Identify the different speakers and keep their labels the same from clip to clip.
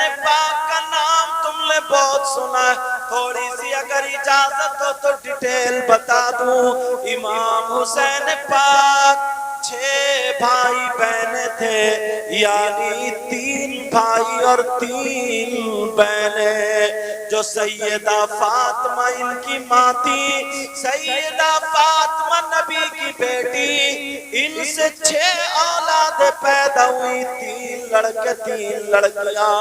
Speaker 1: حسین پاک کا نام تم نے بہت سنا ہے، تھوڑی سی اگر اجازت ہو تو ڈیٹیل بتا دوں۔ امام حسین پاک 6 بھائی بہنیں تھے، یعنی 3 بھائی اور 3 بہنیں، جو سیدہ فاطمہ ان کی ماں تھی۔ سیدہ فاطمہ نبی کی بیٹی، ان سے 6 اولاد پیدا ہوئی، 3 لڑکے 3 لڑکیاں۔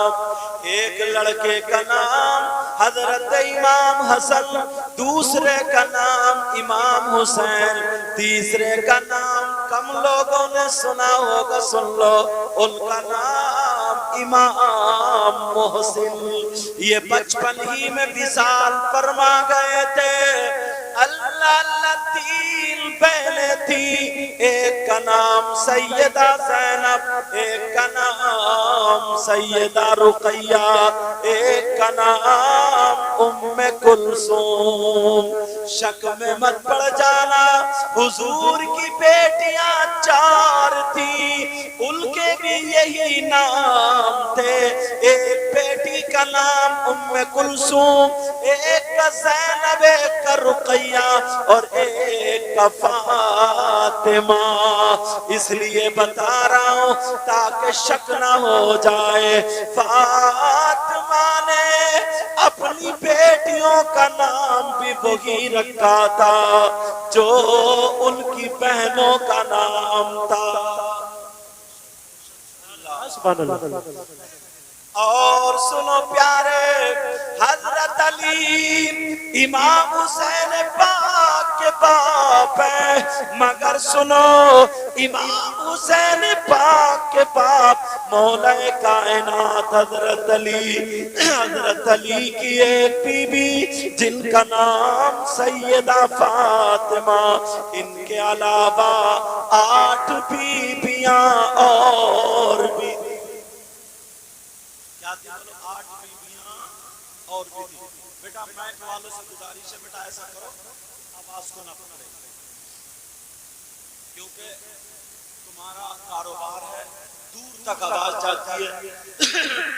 Speaker 1: ایک لڑکے کا نام حضرت امام حسن، دوسرے کا نام امام حسین، تیسرے کا نام کم لوگوں نے سنا ہوگا، سن لو، ان کا نام امام محسن۔ یہ بچپن ہی میں وصال فرما گئے تھے۔ اللہ اللہ 3 بہنیں تھیں، ایک کا نام سیدہ زینب، ایک کا نام سیدہ رقیہ، ایک کا نام ام کلثوم۔ شک میں مت پڑ جانا، حضور کی بیٹیاں 4 تھیں، ان کے بھی یہی نام تھے۔ ایک بیٹی کا نام ام کلثوم، ایک کا زینب، ایک کا رقیہ اور ایک کا فاطمہ۔ اس لیے بتا رہا ہوں تاکہ شک نہ ہو جائے، فاطمہ نے اپنی بیٹیوں کا نام بھی وہی رکھا تھا جو ان کی بہنوں کا نام تھا۔ سبحان اللہ۔ اور سنو پیارے، حضرت علی امام حسین پاک کے باپ ہیں، مگر سنو امام حسین پاک کے باپ مولا کائنات حضرت علی کی ایک بی بی جن کا نام سیدہ فاطمہ، ان کے علاوہ 8 بیویاں اور بھی، 8 بیویاں اور بھی تھی۔ بیٹا مائک والوں سے گزارش ہے، بیٹا ایسا کرو آواز کو نہ پکڑے، کیونکہ تمہارا کاروبار ہے، دور تک آواز جاتی ہے،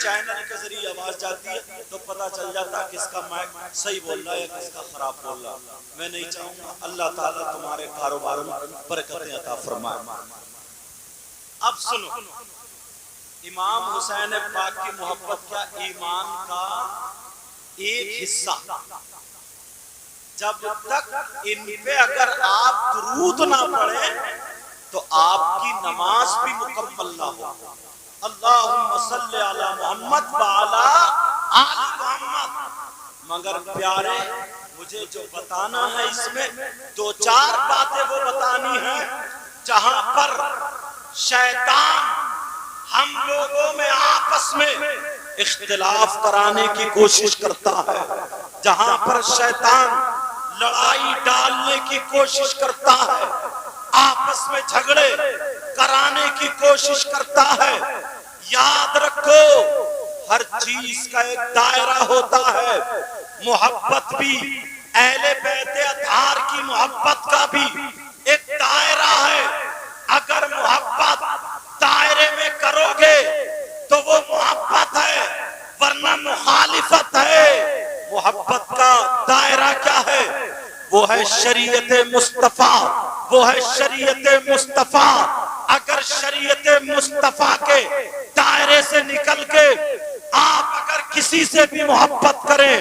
Speaker 1: چینل کے ذریعے آواز جاتی ہے تو پتہ چل جاتا کس کا مائک صحیح بول رہا ہے یا کس کا خراب بول رہا ہے۔ میں نہیں چاہوں گا، اللہ تعالیٰ تمہارے کاروبار میں برکتیں عطا فرمائے۔ اب سنو، امام حسین پاک کی محبت کیا ایمان کا ایک حصہ، جب تک ان پہ اگر آپ درود نہ پڑھیں تو آپ کی نماز بھی مکمل نہ ہو۔ اللہم صلی علی محمد وعلی آل محمد۔ مگر پیارے، مجھے جو بتانا ہے اس میں 2-4 باتیں وہ بتانی ہیں جہاں پر شیطان ہم لوگوں میں آپس میں اختلاف کرانے کی کوشش کرتا ہے، جہاں پر شیطان لڑائی ڈالنے کی کوشش کرتا ہے، آپس میں جھگڑے کرانے کی کوشش کرتا ہے۔ یاد رکھو، ہر چیز کا ایک دائرہ ہوتا ہے، محبت بھی، اہل بیت اطہار کی محبت کا بھی ایک دائرہ ہے۔ اگر محبت دائرے میں کرو گے تو وہ محبت ہے، ورنہ مخالفت ہے۔ محبت کا دائرہ کیا ہے؟ وہ ہے شریعت مصطفیٰ، وہ ہے شریعت مصطفیٰ۔ اگر شریعت مصطفیٰ کے دائرے سے نکل کے آپ اگر کسی سے بھی محبت کریں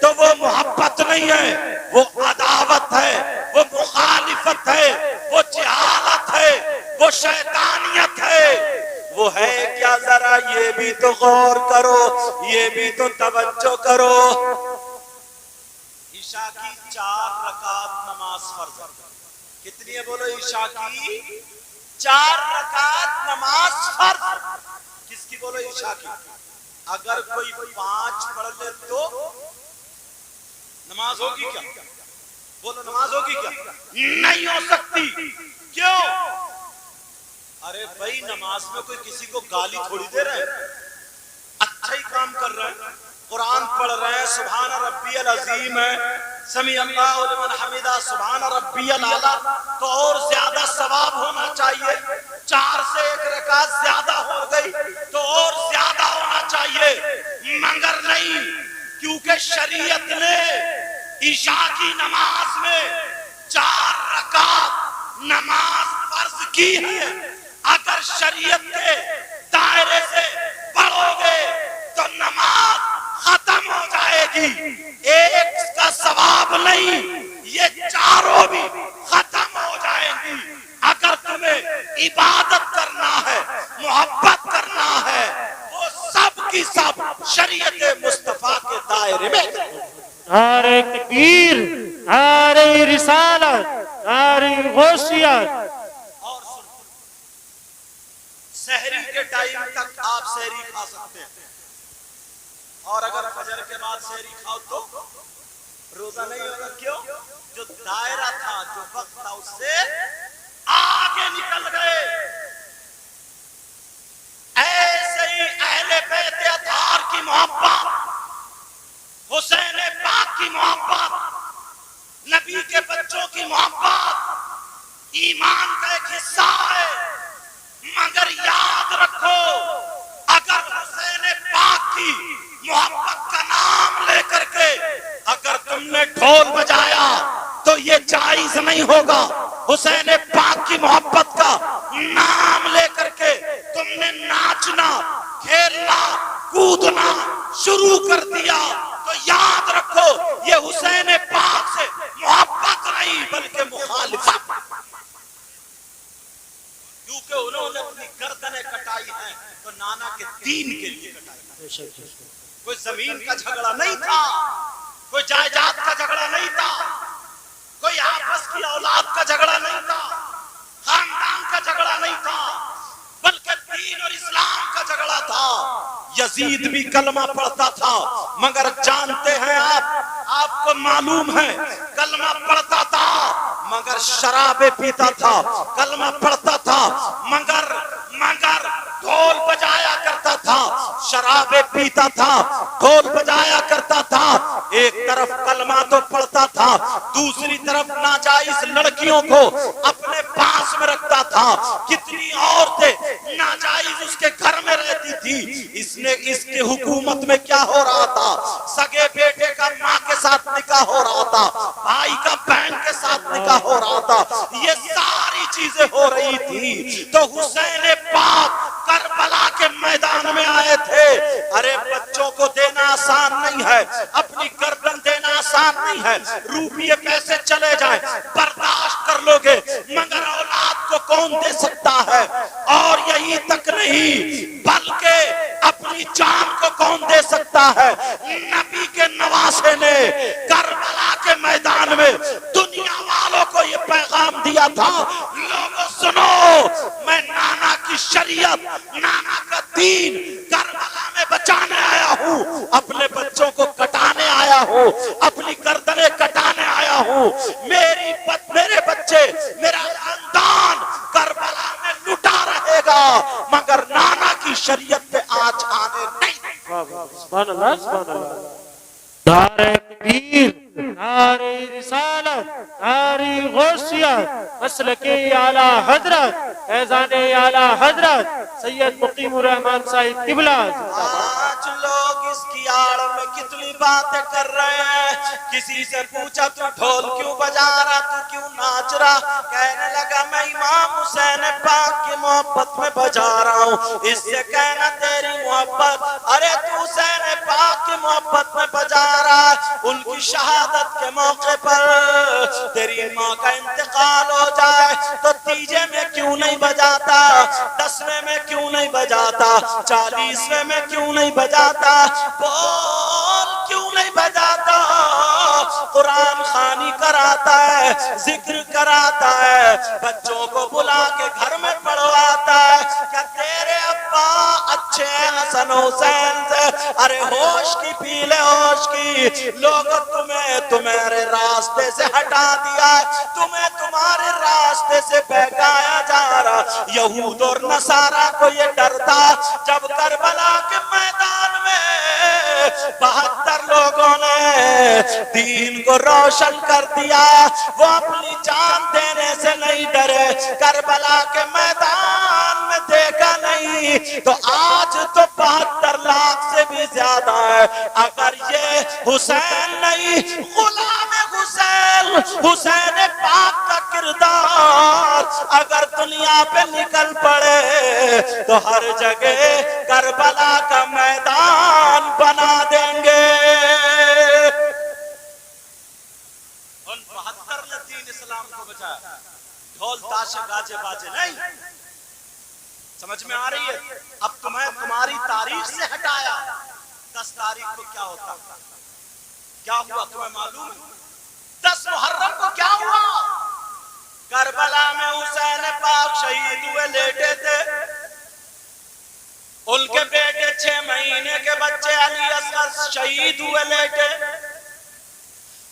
Speaker 1: تو وہ محبت نہیں ہے، وہ عداوت ہے، وہ مخالفت ہے، وہ جہالت ہے، وہ شیطانیت ہے۔ وہ ہے کیا، ذرا یہ بھی تو غور کرو، یہ بھی تو توجہ کرو۔ عشاء کی 4 رکعت نماز فرض ہے، کتنی ہے بولو؟ عشاء کی 4 رکعت نماز فرض، کس کی بولو؟ عشاء کی۔ اگر کوئی 5 پڑھ لے تو نماز ہوگی کیا؟ بولو نماز ہوگی کیا؟ نہیں ہو سکتی۔ کیوں؟ ارے بھائی، نماز میں کوئی کسی کو گالی تھوڑی دے رہے ہیں، اچھا ہی کام کر رہے ہیں، قرآن پڑھ رہے ہیں، سبحان ربی العظیم ہے، سمیع اللہ لمن حمدہ، سبحان ربی الاعلیٰ، تو اور زیادہ ثواب ہونا چاہیے۔ 4 سے 1 رکعت زیادہ ہو گئی تو اور زیادہ ہونا چاہیے۔ مگر نہیں، کیونکہ شریعت نے عشاء کی نماز میں 4 رکعت نماز فرض کی ہے۔ اگر شریعت کے دائرے سے پڑھو گے تو نماز ختم ہو جائے گی، ایک کا ثواب نہیں، یہ چاروں بھی ختم ہو جائیں گی۔ اگر تمہیں عبادت کرنا ہے، محبت کرنا ہے، وہ سب کی سب شریعت مصطفیٰ کے دائرے میں۔
Speaker 2: نعرہ تکبیر، نعرہ رسالت، نعرہ غوثیت۔
Speaker 1: اور سحری کے ٹائم تک آپ سحری کھا سکتے ہیں، اور اگر فجر کے بعد سحری کھاؤ تو روزہ نہیں ہوگا۔ کیوں؟ جو دائرہ تھا، جو وقت تھا، اس سے آگے نکل گئے۔ ایسے ہی اہل بیت اطہار کی محبت، حسین پاک کی محبت، نبی کے بچوں کی محبت ایمان کا ایک حصہ ہے۔ مگر یاد رکھو، اگر حسین پاک کی محبت کا نام لے کر کے اگر تم نے ڈھول بجایا تو یہ جائز نہیں ہوگا۔ حسین پاک کی محبت کا نام لے کر کے تم نے ناچنا، کھیلنا، کودنا شروع کر دیا تو یاد رکھو، یہ حسین پاک سے محبت نہیں بلکہ مخالفت، کیونکہ انہوں نے اپنی گردنیں کٹائی ہیں تو نانا کے دین کے لیے کٹائی ہیں۔ کوئی زمین کا جھگڑا نہیں تھا، کوئی جائیداد کا جھگڑا نہیں تھا، کوئی آپس کی اولاد کا جھگڑا نہیں تھا، خاندان کا جھگڑا نہیں تھا، بلکہ دین اور اسلام کا جھگڑا تھا۔ یزید بھی کلمہ پڑھتا تھا، مگر جانتے ہیں آپ کو معلوم ہے، کلمہ پڑھتا تھا مگر شرابیں پیتا تھا، کلمہ پڑھتا تھا مگر ڈھول بجایا کرتا تھا، شرابیں پیتا تھا، ڈھول بجایا کرتا تھا۔ ایک طرف کلمہ تو پڑھتا تھا، دوسری طرف ناجائز لڑکیوں کو اپنے پاس میں رکھتا تھا۔ کتنی عورتیں ناجائز اس کے گھر میں رہتی تھی۔ اس کی حکومت میں کیا ہو رہا تھا؟ سگے بیٹے کا ماں کے ساتھ نکاح ہو رہا تھا، بھائی کا بہن کے ساتھ نکاح ہو رہا تھا، یہ ساری چیزیں ہو رہی تھی۔ تو حسین پاک کربلا کے میدان میں آئے تھے۔ ارے بچوں کو دینا آسان نہیں ہے، اپنی گردن دینا آسان نہیں ہے، روپیے پیسے چلے جائیں برداشت کر لو گے، مگر اولاد کو کون دے سکتا ہے؟ اور یہی تک نہیں بلکہ اپنی جان کو کون دے سکتا ہے؟ نبی کے نواسے نے کربلا کے میدان میں دنیا والوں کو یہ پیغام دیا تھا، لوگوں سنو، میں نانا کی شریعت، نانا کا دین کربلا میں بچانے آیا ہوں، اپنے بچوں کو کٹانے آیا ہوں، اپنی گردنیں کٹانے آیا ہوں۔ میرے بچے، میرا خاندان کربلا میں لٹا رہے گا، مگر نانا کی شریعت پہ آج آنے نہیں۔
Speaker 2: سبحان اللہ، سبحان اللہ۔ نعرہ تکبیر، نعرہ رسالت، نعرہ غوثیت، مسلک اعلیٰ حضرت، فیضان اعلیٰ حضرت سید مقیم الرحمان صاحب قبلہ۔
Speaker 1: آج لوگ اس کی آڑ میں کتنی باتیں کر رہے ہیں۔ کسی سے پوچھا تو ڈھول کیوں بجا رہا، تو کیوں ناچ رہا؟ کہنے لگا میں امام حسین پاک کی محبت میں بجا رہا ہوں۔ اس سے کہنا تیری محبت، ارے تو حسین پاک کی محبت میں بجا رہا، ان کی شہادت کے موقع پر تیری ماں کا انتقال ہو جائے تو تیجے میں کیوں نہیں بجاتا، 10ویں میں کیوں نہیں بجاتا، 40ویں میں کیوں نہیں بجاتا، بول کیوں نہیں بجاتا؟ قرآن خوانی کراتا ہے، ذکر کراتا ہے، بچوں کو بلا کے گھر میں پڑھواتا ہے۔ کیا تیرے ابا اچھے ہیں حسن حسین سے؟ ارے ہوش کی پی لے، ہوش کی۔ لوگ تمہارے راستے سے ہٹا دیا، تمہیں تمہارے راستے سے بہکایا جا رہا۔ یہود اور نصارہ کو یہ ڈر تھا، جب کربلا کے میدان میں 72 لوگوں نے دین کو روشن کر دیا، وہ اپنی جان دینے سے نہیں ڈرے، کربلا کے میدان میں دیکھا نہیں تو آج تو 72 لاکھ سے بھی زیادہ ہے. اگر یہ حسین نہیں غلام حسین، حسین پاک کا کردار اگر دنیا پہ نکل پڑے تو ہر جگہ کربلا کا میدان بنا دیں گے. ان 72 نے دین اسلام کو بچایا. ڈھول تاشے گاجے باجے نہیں. سمجھ میں آ رہی ہے؟ اب تمہیں تمہاری تاریخ سے ہٹایا. 10 تاریخ کو کیا ہوتا؟ کیا ہوا تمہیں معلوم ہے؟ 10 محرم کو کیا ہوا؟ کربلا میں حسین پاک شہید ہوئے، لیٹے تھے. ان کے بیٹے 6 مہینے کے بچے علی اصغر شہید ہوئے، لیٹے.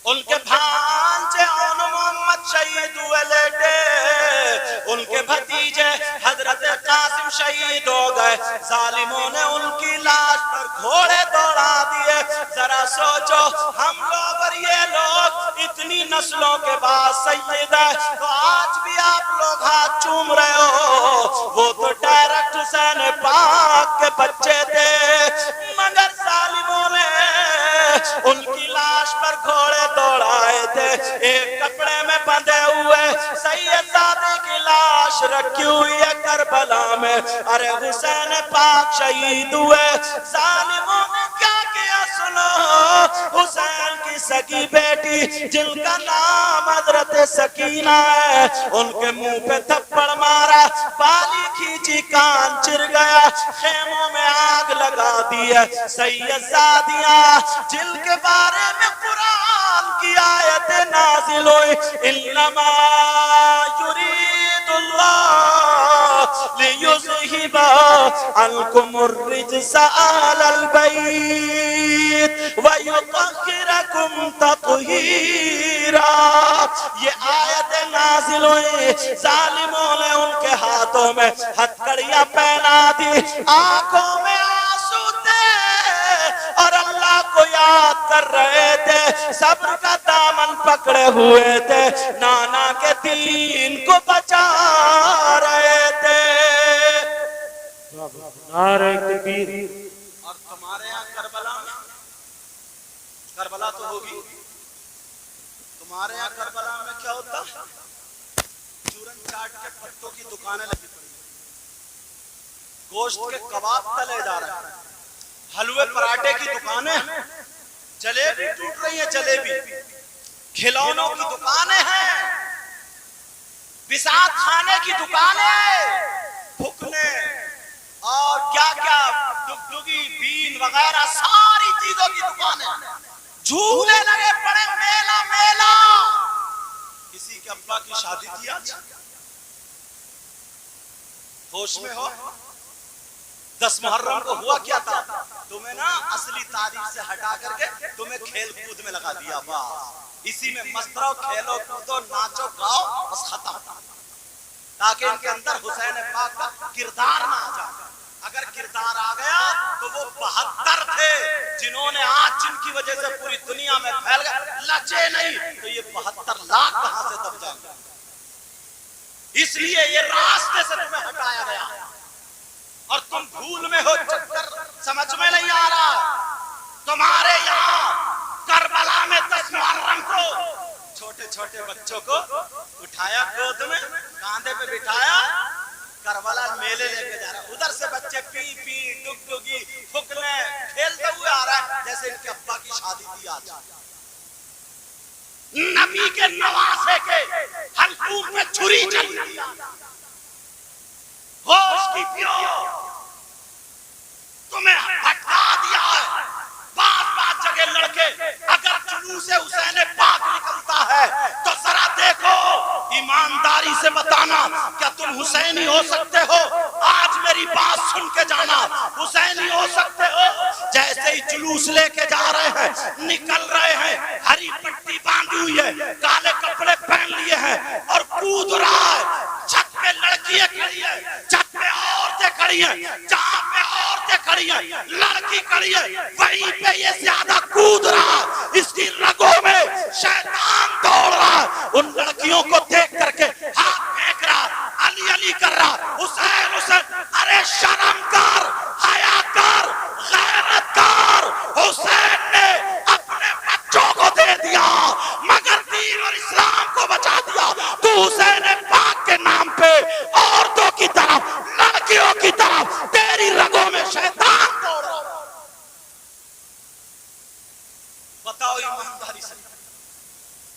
Speaker 1: ان کے بھانجے اون محمد شہید ہوئے، لیٹے. ان کے بھتیجے حضرت قاسم شہید ہو گئے. ظالموں نے ان کی لاش پر گھوڑے دوڑا دیے. ذرا سوچو، ہم لوگ اور یہ لوگ اتنی نسلوں کے بعد سید ہے، تو آج بھی آپ لوگ ہاتھ چوم رہے ہو. وہ تو ڈائریکٹ حسین پاک کے بچے تھے، مگر ظالموں نے ان کی لاش پر گھوڑے دوڑائے تھے. ایک کپڑے میں بندھے ہوئے سید زادے کی لاش رکھی ہوئی ہے کربلا میں. ارے حسین پاک شہید ہوئے. ظالموں نے کیا کیا سنو. حسین کی سگی بیٹی جن کا نام حضرت سکینہ ہے، ان کے منہ پہ تھپڑ مارا، بالی کھینچی، کان چر گیا، خیموں میں آگ لگا دی ہے. سید زادیاں جن کے بارے میں قرآن کی آیت نازل ہوئی، انما یرید اللہ لیذہب عنکم الرجس اہل البیت ویطہرکم تطہیرا. یہ آیت نازل ہوئی. ظالموں نے ان کے ہاتھوں میں ہتھکڑیاں پہنا دی، آنکھوں میں آنسو تھے، اور اللہ کو یاد کر رہے تھے. صبر کا دامن پکڑے ہوئے تھے، نانا کے دین کو بچا رہے تھے.
Speaker 2: نعرہ تکبیر.
Speaker 1: اور تمہارے یہاں کربلا میں، کربلا تو ہوگی، تمہارے یہاں کربلا میں کیا ہوتا؟ چورن چاٹ کے پٹوں کی دکانیں لگی پڑی، گوشت کے کباب تلے جا رہے ہیں، حلوے پراٹھے کی دکانیں، جلیبی ٹوٹ رہی ہیں، جلیبی، کھلونوں کی دکانیں ہیں، بساط خانے کی دکانیں، بھکنے اور کیا کیا ڈگڈگی بین وغیرہ ساری چیزوں کی دکانیں، جھولے لگے پڑے، میلہ میلہ. کسی کے ابا کی شادی تھی آج؟ ہوش میں ہو؟ 10 محرم کو ہوا کیا تھا؟ تمہیں نا اصلی تاریخ سے ہٹا کر کے تمہیں کھیل کود میں لگا دیا. بس اسی میں مست رہو، کھیلو کودو، ناچو گاؤ، بس ختم. تاکہ ان کے اندر حسین پاک کا کردار نہ آ جائے. اگر کردار آ گیا تو وہ 72 تھے جنہوں نے آج جن کی وجہ سے پوری دنیا میں پھیل گئے، لچے نہیں تو یہ 72 لاکھ کہاں سے دب جائیں گے. اس لیے یہ راستے سے تمہیں ہٹایا گیا اور تم بھول میں ہو، چکر سمجھ میں نہیں آ رہا. تمہارے یہاں کربلا میں 10 محرم کو چھوٹے چھوٹے بچوں کو اٹھایا، گود میں کاندھے پہ بٹھایا، کربلا میلے لے کے جا رہا. ادھر سے بچے پی پی ڈگڈگی پھکنے کھیلتے ہوئے آ رہا ہے جیسے ان کے ابا کی شادی تھی آج. نبی کے نواسے کے حلقوم میں چھری چل رہی ہے، ہوش کی پیو. تمہیں ہٹا دیا ہے. بات جگہ لڑکے اگر جلوس حسین پاک نکلتا ہے تو ذرا دیکھو، ایمانداری سے بتانا کیا تم حسینی ہو سکتے ہو؟ آج میری بات سن کے جانا، حسینی ہو سکتے ہو؟ جیسے ہی جلوس لے کے جا رہے ہیں، نکل رہے ہیں، ہری پٹی باندھی ہوئی ہے، کالے کپڑے پہن لیے ہیں اور کود رہا ہے. چھت پہ لڑکیاں کھڑی ہیں، چھت پہ عورتیں کھڑی ہیں، جہاں پہ عورتیں کھڑی ہیں لڑکی کھڑی ہے، وہیں پہ یہ زیادہ کود رہا. اس کی رگوں میں شیطان دوڑ رہا. ان لڑکیوں کو دیکھ کر کے ہاتھ پھینک رہا، علی علی کر رہا، حسین حسین. ارے شرم کر، حیا کر، غیرت کر. ایمانداری سے،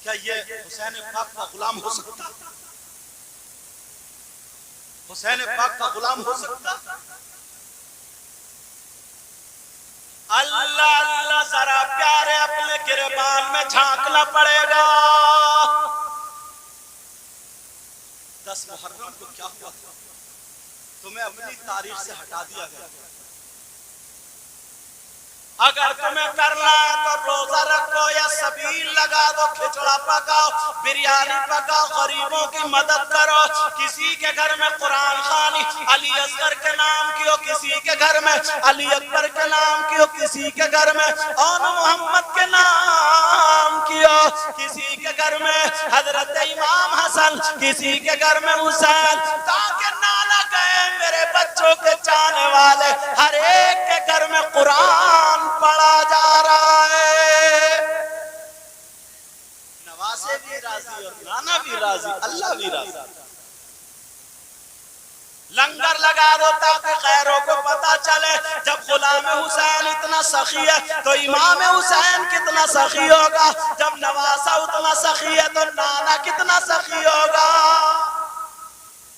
Speaker 1: کیا یہ حسین پاک کا غلام ہو سکتا؟ حسین پاک کا غلام ہو سکتا؟ اللہ اللہ ذرا پیارے اپنے گریبان میں جھانکنا پڑے گا۔ 10 محرم کو کیا ہوا تھا؟ تمہیں اپنی تاریخ سے ہٹا دیا گیا۔ اگر تمہیں کرنا ہے تو روزہ رکھو یا سبیل لگا دو، کھچڑا پکاؤ، بریانی پکاؤ، غریبوں کی مدد کرو، کسی کے گھر میں قرآن خوانی علی اصغر کے نام کی ہو، کسی کے گھر میں علی اکبر کے نام کی ہو، کسی کے گھر میں اون محمد کے نام کی ہو، کسی کے گھر میں حضرت امام حسن، کسی کے گھر میں حسین، تاکہ نانا کہے میرے بچوں کے چاہنے والے ہر ایک کے گھر میں قرآن پڑھا جا رہا ہے۔ نواسے بھی راضی اور نانا بھی راضی، اللہ بھی راضی۔ لنگر لگا دو تاکہ غیروں کو پتا چلے، جب غلام حسین اتنا سخی ہے تو امام حسین کتنا سخی ہوگا، جب نواسہ اتنا سخی ہے تو نانا کتنا سخی ہوگا،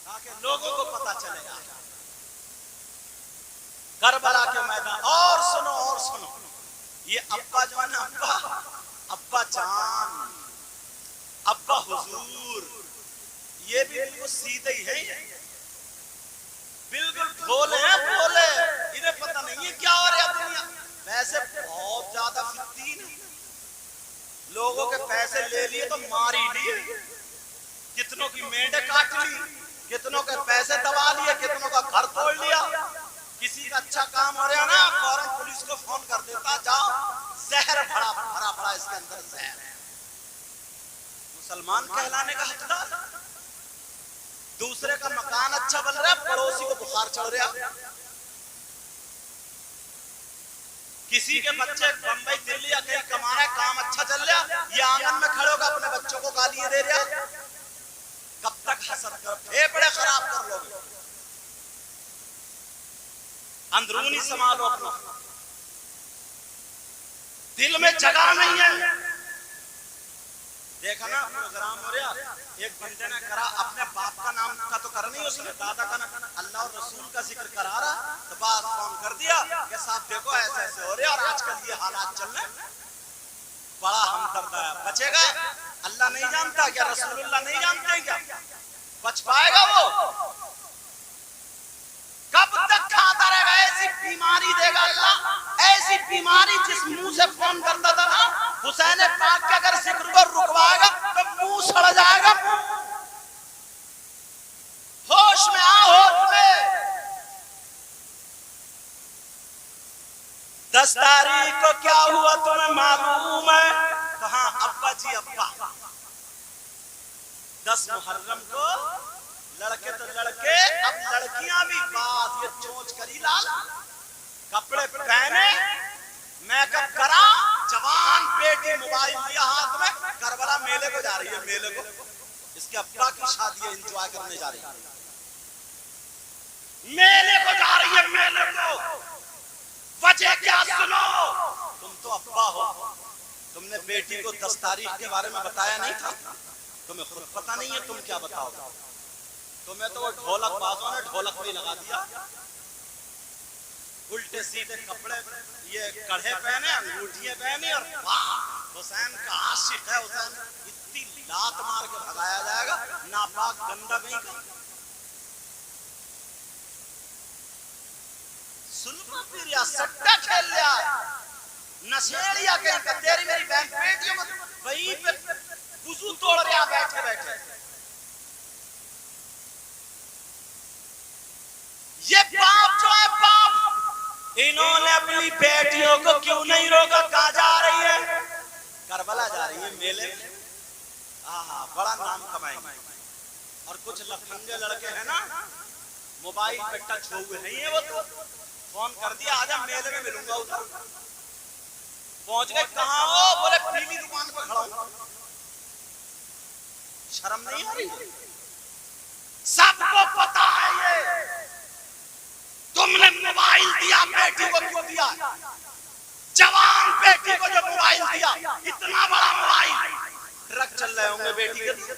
Speaker 1: تاکہ لوگوں کو پتا چلے گا۔ کربلا کے میدان اور سنو یہ ابا جو ہے نا، ابا جان، ابا حضور، یہ بھی بالکل سیدھے ہی ہیں، بالکل بھولے ہیں، بھولے، انہیں پتہ نہیں ہے کیا ہو رہا ہے دنیا۔ ویسے بہت زیادہ فتین ہیں، لوگوں کے پیسے لے لیے تو مار ہی لیے، کتنوں کی مینڈیں کاٹ لی، کتنوں کے پیسے دبا لیے، کتنوں کا گھر توڑ لیا۔ کسی کا اچھا کام ہو رہا نا، فوراً پولیس کو فون کر دیتا، جاؤ زہر بھرا اس کے اندر زہر ہے۔ مسلمان کہلانے کا حقدار، دوسرے کا مکان اچھا بن رہا ہے، پڑوسی کو بخار چڑھ رہا، کسی کے بچے بمبئی دلی یا کہیں کما رہا ہے، کام اچھا چل رہا، یہ آنگن میں کھڑے ہو کر اپنے بچوں کو گالیاں دے رہا، کب تک حسد کر پھیپڑے خراب کر لوگے؟ اندرونی سنبھالو اپنا، دل میں جگہ نہیں ہے۔ دیکھا نا پروگرام ہو رہا، ایک بندے نے کرا، اپنے باپ کا نام کا تو کرا نہیں، اس نے دادا کا نام، اللہ اور رسول کا ذکر کرا رہا، تو بعد فون کر دیا کہ صاحب دیکھو ایسے ایسے ہو رہے اور آج کل یہ حالات چل رہے، بڑا ہمدرد ہے۔ بچے گا؟ اللہ نہیں جانتا کیا؟ رسول اللہ نہیں جانتے کیا؟ بچ پائے گا وہ؟ کب تک کھاتا رہے گا؟ ایسی بیماری دے گا اللہ، ایسی بیماری جس منہ سے فون کرتا تھا نا حسین پاک کے اگر ذکر کو رکوائے گا تو منہ سڑ جائے گا۔ ہوش میں آ، ہوش میں۔ 10 تاریخ کو کیا ہوا تمہیں معلوم ہے؟ کہاں ابا جی ابا۔ 10 محرم کو لڑکے تو لڑکے، اب لڑکیاں بھی بات، یہ چونچ کری لال، کپڑے پہنے، میک اپ کرا، جوان بیٹی موبائل لیا ہاتھ میں، کربلا میلے کو جا رہی ہے، میلے کو، اس کے ابا کی شادی ہے، انجوائے کرنے جا رہی ہے، میلے کو جا رہی ہے، میلے کو۔ وجہ کیا سنو، تم تو ابا ہو، تم نے بیٹی کو 10 تاریخ کے بارے میں بتایا نہیں تھا، تمہیں خود پتہ نہیں ہے، تم کیا بتاؤ گے؟ تمہیں تو وہ ڈھولک بازوں نے ڈھولک بھی لگا دیا، الٹے سیدھے کپڑے، یہ کڑھے پہنے، انگوٹھیاں پہنی، اور حسین کا عاشق ہے، حسین اتنی لات مار کے بھگایا جائے گا، ناپاک گندا نہیں کا۔ سلما پیریا سٹا کھیل لیا، نشیڑیا کہیں کہ تیری میری بہن بیٹیوں کو وہیں پہ وضو توڑ رہا بیٹھے بیٹھے۔ یہ باپ جو ہے باپ، انہوں نے اپنی بیٹیوں کو کیوں نہیں روکا؟ کہاں جا رہی ہے؟ کربلا جا رہی ہے میلے میں، بڑا نام کمائیں گے۔ اور کچھ لفنگے لڑکے ہیں نا، موبائل پہ ٹچ ہوئے نہیں ہیں، وہ تو فون کر دیا آجا میلے میں ملوں گا ادھر، پہنچ گئے کہاں ہو؟ بولے پیلی دکان پہ کھڑا ہوں۔ شرم نہیں آ رہی؟ سب کو پتا ہے یہ، تم نے موبائل دیا بیٹی کو کیوں دیا؟ جوان بیٹی کو جو موبائل کیا, اتنا بڑا موبائل. ٹرک چل رہے ہوں گے بیٹی کے لیے,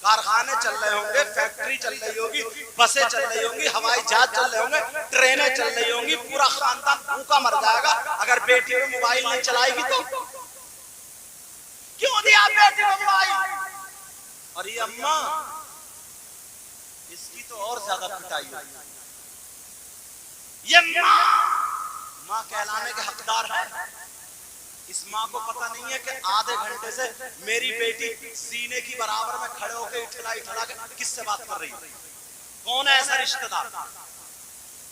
Speaker 1: کارخانے چل رہے ہوں گے, فیکٹری چل رہی ہوگی, بسیں چل رہی ہوں گی, ہوائی جہاز چل رہے ہوں گے, ٹرینیں چل رہی ہوں گی, پورا خاندان بھوکا مر جائے گا اگر بیٹی میں موبائل نہیں چلائے گی تو. کیوں دیا بیٹی کو موبائل؟ اور یہ اماں, اس کی تو اور زیادہ پٹائی ہوئی. یہ ماں کہلانے کے حقدار ہے. اس ماں کو پتہ نہیں ہے کہ آدھے گھنٹے سے میری بیٹی سینے کی برابر میں کھڑے ہو کے اٹھلا کے کس سے بات کر رہی ہے. کون ہے ایسا رشتہ دار؟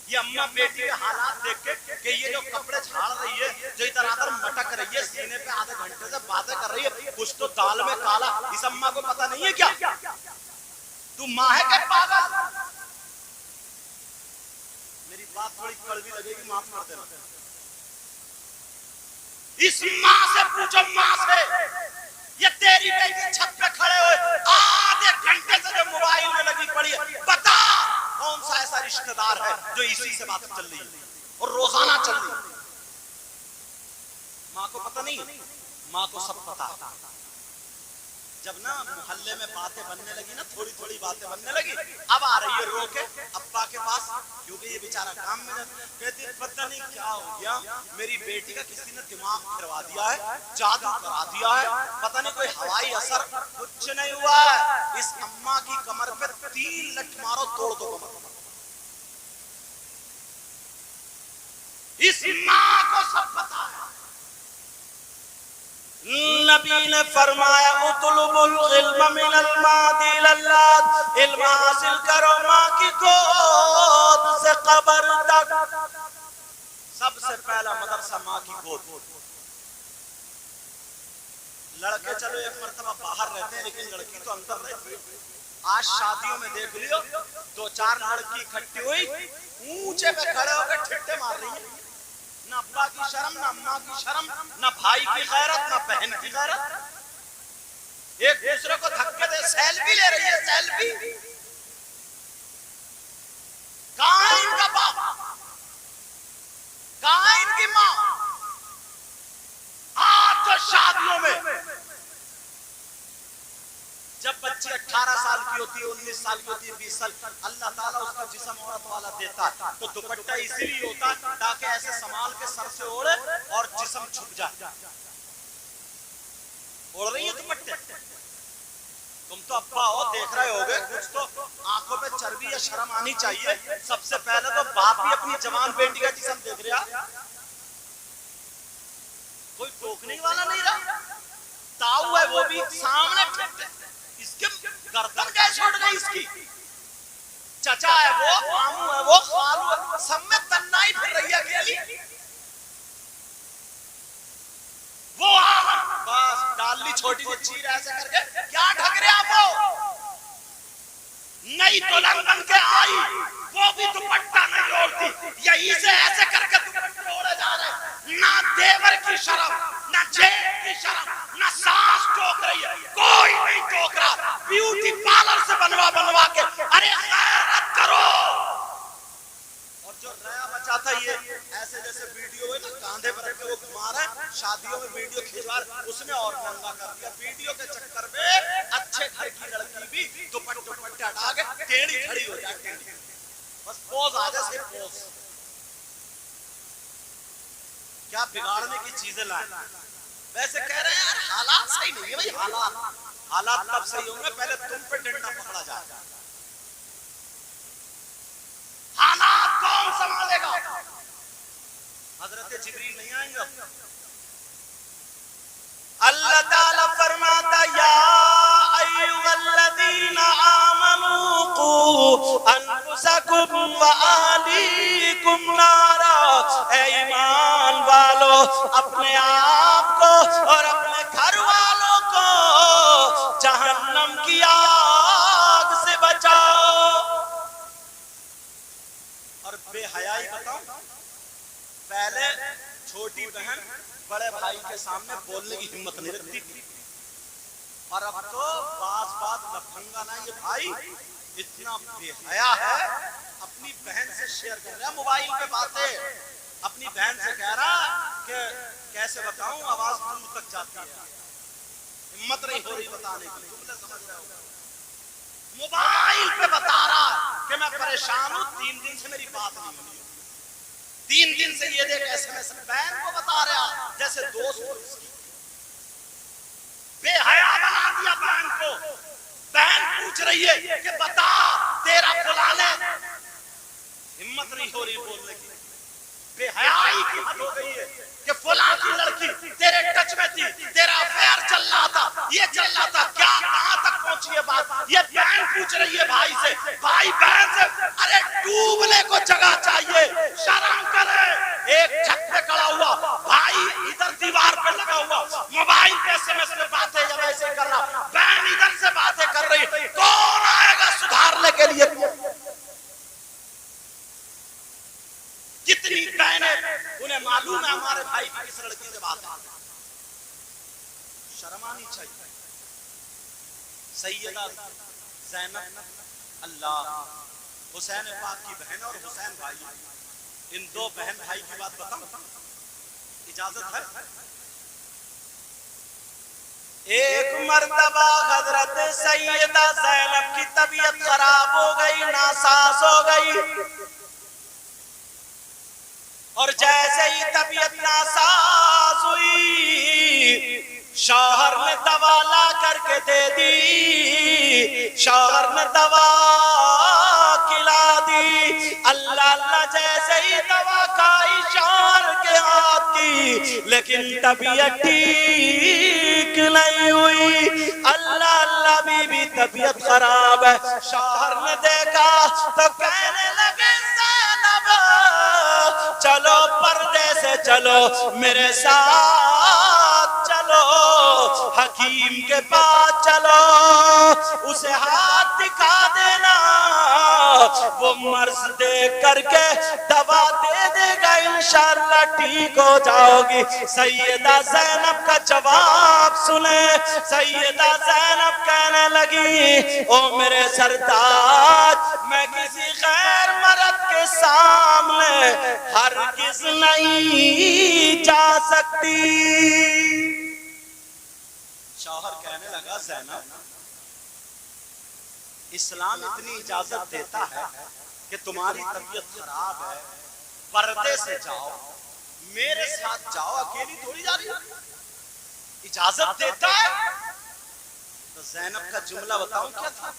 Speaker 1: یہ اماں بیٹی کے حالات دیکھ کے کہ یہ جو کپڑے جھاڑ رہی ہے, جو ادھر ادھر مٹک رہی ہے, سینے پہ آدھے گھنٹے سے باتیں کر رہی ہے, کچھ تو دال میں کالا. اس اماں کو پتہ نہیں ہے کیا تو ماں ہے کہ پاگل؟ میری بات تھوڑی کڑوی لگے گی, معاف کر دینا. اس ماں سے پوچھو, ماں سے, یہ تیری بیٹی چھت پہ کھڑے ہوئے آدھے گھنٹے سے جو موبائل میں لگی پڑی ہے, بتا کون سا ایسا رشتہ دار ہے جو اسی سے بات چل رہی ہے اور روزانہ چل رہی ہے. ماں کو پتہ نہیں, ماں کو سب پتا ہے. جب نا محلے میں باتیں بننے لگی نا, تھوڑی تھوڑی باتیں بننے لگی, اب آ رہی ہے رو کے ابا کے پاس, کیونکہ یہ بیچارہ کام میں کہتی پتہ نہیں کیا ہو گیا, میری بیٹی کا کسی نے دماغ پھروا دیا ہے, جادو کرا دیا ہے, پتہ نہیں کوئی ہوائی اثر, کچھ نہیں ہوا ہے. اس اماں کی کمر پہ 3 لٹ مارو, توڑ دو کمر. اس ماں کو سب پتا ہے. نبی نے فرمایا اطلب العلم من الماضی للات, علم حاصل کرو ماں کی گود سے قبر تک. سب سے پہلا مدرسہ ماں کی گود. لڑکے چلو ایک مرتبہ باہر رہتے ہیں لیکن لڑکی تو اندر رہتی ہے. آج شادیوں میں دیکھ لیو 2-4 لڑکی اکٹھی ہوئی, اونچے پہ کھڑے ہو کے ٹھٹے مار رہی ہیں. نہ ابا کی شرم, نہ اماں کی شرم, نہ بھائی کی غیرت, نہ بہن کی غیرت. ایک دوسرے کو دھکے دے سیلفی لے رہی ہے, سیلفی. کہاں ہے ان کا باپ, کہاں ہے ان کی ماں؟ آج تو شادیوں میں جب بچی 18 سال کی ہوتی ہے, 19 سال کی ہوتی ہے, 20 سال, اللہ تعالیٰ اس کا جسم عورت والا دیتا ہے تو دوپٹہ اسی لیے ہوتا ہے تاکہ ایسے سنبھال کے سر سے اوڑھے اور جسم چھپ جائے. اوڑھ رہی ہے دوپٹے, تم تو ابا ہو, دیکھ رہے ہوگے, کچھ تو آنکھوں پہ چربی یا شرم آنی چاہیے. سب سے پہلے تو باپ بھی اپنی جوان بیٹی کا جسم دیکھ رہا, کوئی ٹوکنے والا نہیں رہا. تاؤ ہے وہ بھی سامنے, اس کے گردن کیسے اٹھ گئی, اس کی چچا ہے وہ, ماموں ہے وہ, خالو ہے, سب میں تنہائی پھر رہی ہے اکیلی. وہ بس ڈال لی چھوٹی سی چیر ایسے کر کے, کیا ڈھک رہے آپ وہ, نئی دلہن بن کے آئی, وہ بھی دوپٹہ نہیں اوڑھتی, یہی سے ایسے کر کے دوپٹے اوڑھے جا رہے. نہ دیور کی شرم, نہ جیب کی شرم, نہ سانس ٹوک رہی ہے, کوئی نہیں ٹوک رہا. بیوٹی پارلر سے بنوا کے, ارے غیرت کرو. اور جو ریا بچا تھا یہ ایسے جیسے ویڈیو ہے نا, کاندھے پر رکھ کے وہ گھما رہا ہے, شادیوں میں ویڈیو کھینچوا رہا, اس نے اور ننگا کر دیا. ویڈیو کے چکر میں اچھے گھر کی لڑکی بھی دوپٹے ہٹا کے ٹیڑھی کھڑی ہو جائے, ٹیڑھی, بس پوز آ جائے, صرف پوز. کیا بگاڑنے کی چیزیں لائیں. ویسے کہہ رہے ہیں یار حالات صحیح نہیں ہے بھائی, حالات تب صحیح ہوں گے پہلے تم پہ ڈنڈا پکڑا جائے. حالات کون سنبھالے گا؟ حضرت جبریل نہیں آئیں گے. اللہ تعالیٰ فرماتا یا ایھا الذین آمنوا قوا انفسکم واہلیکم نارا, اے ایمان والو اپنے آپ کو اور اپنے گھر والوں کو جہنم کی آگ سے بچاؤ. اور بے حیائی بتاؤ, پہلے چھوٹی بہن بڑے بھائی کے سامنے بولنے کی ہمت نہیں رکھتی تھی, اور اب تو بات لفنگا نا یہ بھائی اتنا بے حیا ہے, اپنی بہن سے شیئر کر رہا موبائل پہ باتیں, اپنی بہن سے کہہ رہا کہ کیسے بتاؤں آواز دور تک جاتی ہے، ہمت نہیں ہو رہی بتانے کی، جملے سمجھ رہے ہو؟ موبائل پہ بتا رہا کہ میں پریشان ہوں، 3 دن سے میری بات نہیں ہوئی، 3 دن سے یہ دیکھ ایس ایم ایس بہن کو بتا رہا جیسے دوست ہو اس کی، بے حیا بنا دیا بہن کو، بہن پوچھ رہی ہے کہ بتا تیرا فلانے، ہمت نہیں ہو رہی بولنے کی، بے حیائی کی حد ہو گئی ہے کہ فلاں کی لڑکی تیرے ٹچ میں تھی، تیرا افیئر چل رہا تھا، یہ چل رہا تھا، کیا کہاں تک پہنچی ہے بات؟ یہ بہن پوچھ رہی ہے بھائی سے، بھائی بہن سے، ارے ڈوبنے کو جگہ چاہیے، شرم کرے، ایک چھت پہ کھڑا ہوا بھائی ادھر دیوار پہ لگا ہوا موبائل پہ ایس ایم ایس پہ باتیں یا ویسے کر رہا، بہن ادھر سے باتیں کر رہی، کون آئے گا سدھارنے کے لیے؟ کتنی بہنیں انہیں معلوم ہے ہمارے بھائی کی کس لڑکی سے بات ہے، شرم آنی چاہیے۔ سیدہ زینب اللہ حسین پاک کی بہن اور حسین بھائی، ان دو بہن بھائی کی بات بتاؤں، اجازت ہے؟ ایک مرتبہ حضرت سیدہ زینب کی طبیعت خراب ہو گئی، ناساز ہو گئی، اور جیسے ہی طبیعت ناساز ہوئی شوہر نے دوا لا کر کے دے دی، شوہر نے دوا کھلا دی، اللہ اللہ جیسے ہی دوا کھائی شوہر کے ہاتھ کی، لیکن طبیعت ٹھیک نہیں ہوئی، اللہ اللہ بی بی طبیعت خراب ہے، شوہر نے دیکھا تو کہنے لگے زینب چلو پردے سے چلو میرے ساتھ چلو، حکیم کے پاس چلو، اسے ہاتھ دکھا دینا، وہ مرض دیکھ کر کے دوا دے دے گا، انشاءاللہ ٹھیک ہو جاؤ گی۔ سیدہ زینب کا جواب سنیں، سیدہ زینب کہنے لگی او میرے سرتاج، میں کسی غیر مرد کے سامنے ہرگز نہیں جا سکتی۔ شوہر کہنے لگا زینب اسلام اتنی اجازت دیتا ہے کہ تمہاری طبیعت خراب ہے، پردے سے جاؤ، میرے ساتھ جاؤ، اکیلی تھوڑی جا رہی، اجازت دیتا ہے۔ تو زینب کا جملہ بتاؤں کیا تھا؟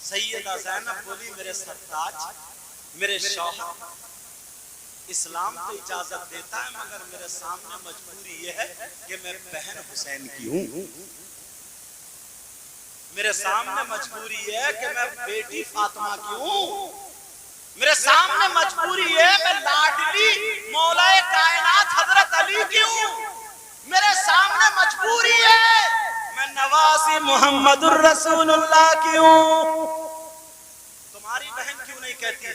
Speaker 1: سیدہ زینب بولی میرے سرتاج، میرے شوہر، اسلام تو اجازت دیتا ہے مگر میرے سامنے مجبوری یہ ہے کہ میں بہن حسین کی ہوں، میرے سامنے مجبوری یہ ہے کہ میں بیٹی فاطمہ کی ہوں، میرے سامنے مجبوری ہے میں لاڈلی مولا کائنات حضرت علی کی ہوں، میرے سامنے مجبوری ہے میں نواسی محمد الرسول اللہ کی ہوں۔ تمہاری بہن کیوں نہیں کہتی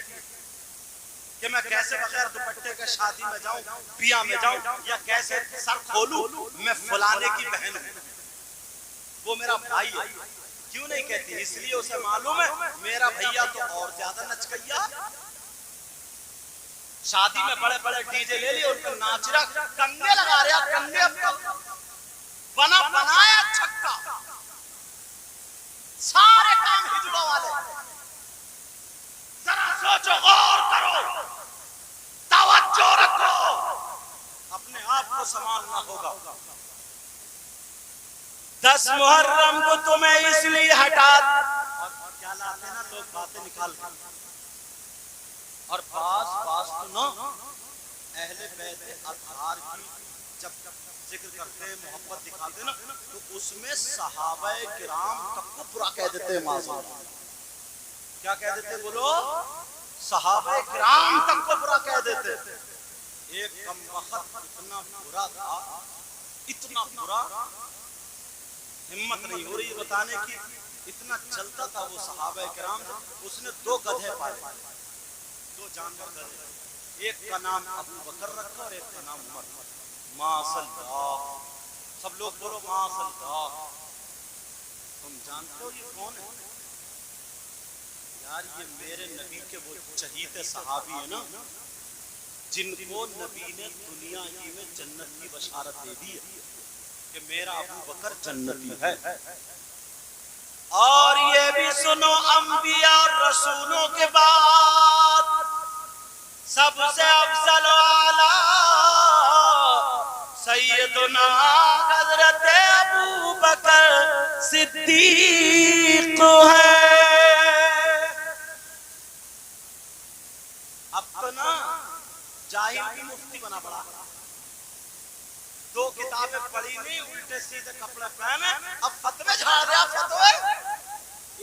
Speaker 1: کہ میں کیسے بغیر دوپٹے کے شادی میں جاؤں، بیاہ میں جاؤں، یا کیسے سر کھولوں، میں فلانے کی بہن ہوں، وہ میرا بھائی ہے، کیوں نہیں کہتی؟ اس لیے اسے معلوم ہے میرا بھیا تو اور زیادہ نچ گیا، شادی میں بڑے بڑے ڈی جے لے لیے، ان کو ناچ رہا، کنگے لگا رہا، کنگے اب تو بنایا چھکا، سارے کام ہجڑوں والے۔ ذرا سوچو، غور کرو، توجہ رکھو، اپنے آپ کو سنبھالنا ہوگا۔ 10 محرم کو تمہیں اس لیے ہٹا، اور کیا لاتے نا لوگ باتیں نکال کر، اور پاس تو نا اہل بیت اطہار کی جب ذکر کرتے ہیں، محبت دکھاتے نا، تو اس میں صحابہ کرام تک کو برا کہہ دیتے ہیں، معذرت کیا کہہ دیتے بولو؟ صحابہ کرام تک کو برا کہہ دیتے۔ ایک کم وقت اتنا برا تھا، اتنا برا، ہمت نہیں ہو رہی بتانے کی، اتنا چلتا تھا وہ صحابہ کرام، اس نے 2 گدھے پائے، 2 جانور گدھے، ایک کا نام ابو بکر رکھا اور ایک کا نام عمر۔ ماص اللہ، سب لوگ بولو ماص اللہ۔ تم جانتے ہو یہ کون ہے؟ یار یہ میرے نبی کے وہ چہیتے صحابی ہیں نا، جن کو نبی نے دنیا ہی میں جنت کی بشارت دے دی ہے کہ میرا ابو بکر جنتی ہے. اور یہ بھی سنو انبیاء اور رسولوں کے بعد سب سے افضل و اعلی سیدنا حضرت ابو بکر صدیق ہے. اب تو نا جاہل بھی مفتی بنا پڑا. 2 کتابیں پڑھی نہیں, الٹے سیدھے کپڑے پہنے, اب فتوے جھاڑ رہا. فتوے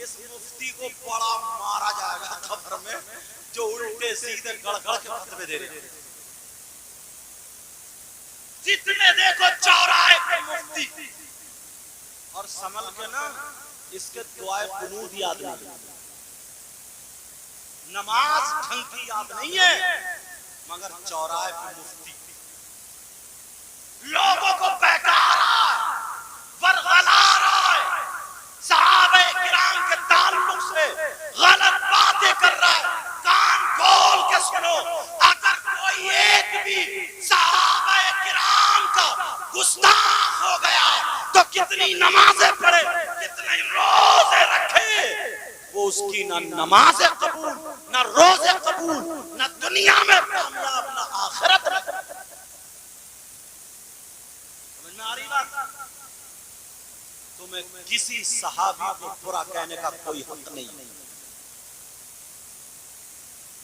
Speaker 1: اس مفتی کو بڑا مارا جائے گا قبر میں جو الٹے سیدھے گڑ گڑ کے فتوے دے رہے. جتنے دیکھو چوراہے پہ مفتی, اور سنبھل کے نا اس کے دعائے قنوت یاد نہیں, نماز ڈھنگ کی یاد نہیں ہے, مگر چوراہے پہ مفتی لوگوں کو بہکا رہا ہے, ورغلا رہا ہے, صحابہ کرام کے تعلق سے غلط باتیں کر رہا ہے. کان کھول کے سنو, اگر کوئی ایک بھی صحابہ کرام کا گستاخ ہو گیا تو کتنی نمازیں پڑھے, کتنے روزے رکھے, وہ اس کی نہ نماز قبول, نہ روزے قبول, نہ دنیا میں کامیاب, نہ آخرت میں. سمجھ میں آ رہی بات؟ تمہیں کسی صحابی کو برا کہنے کا کوئی حق نہیں.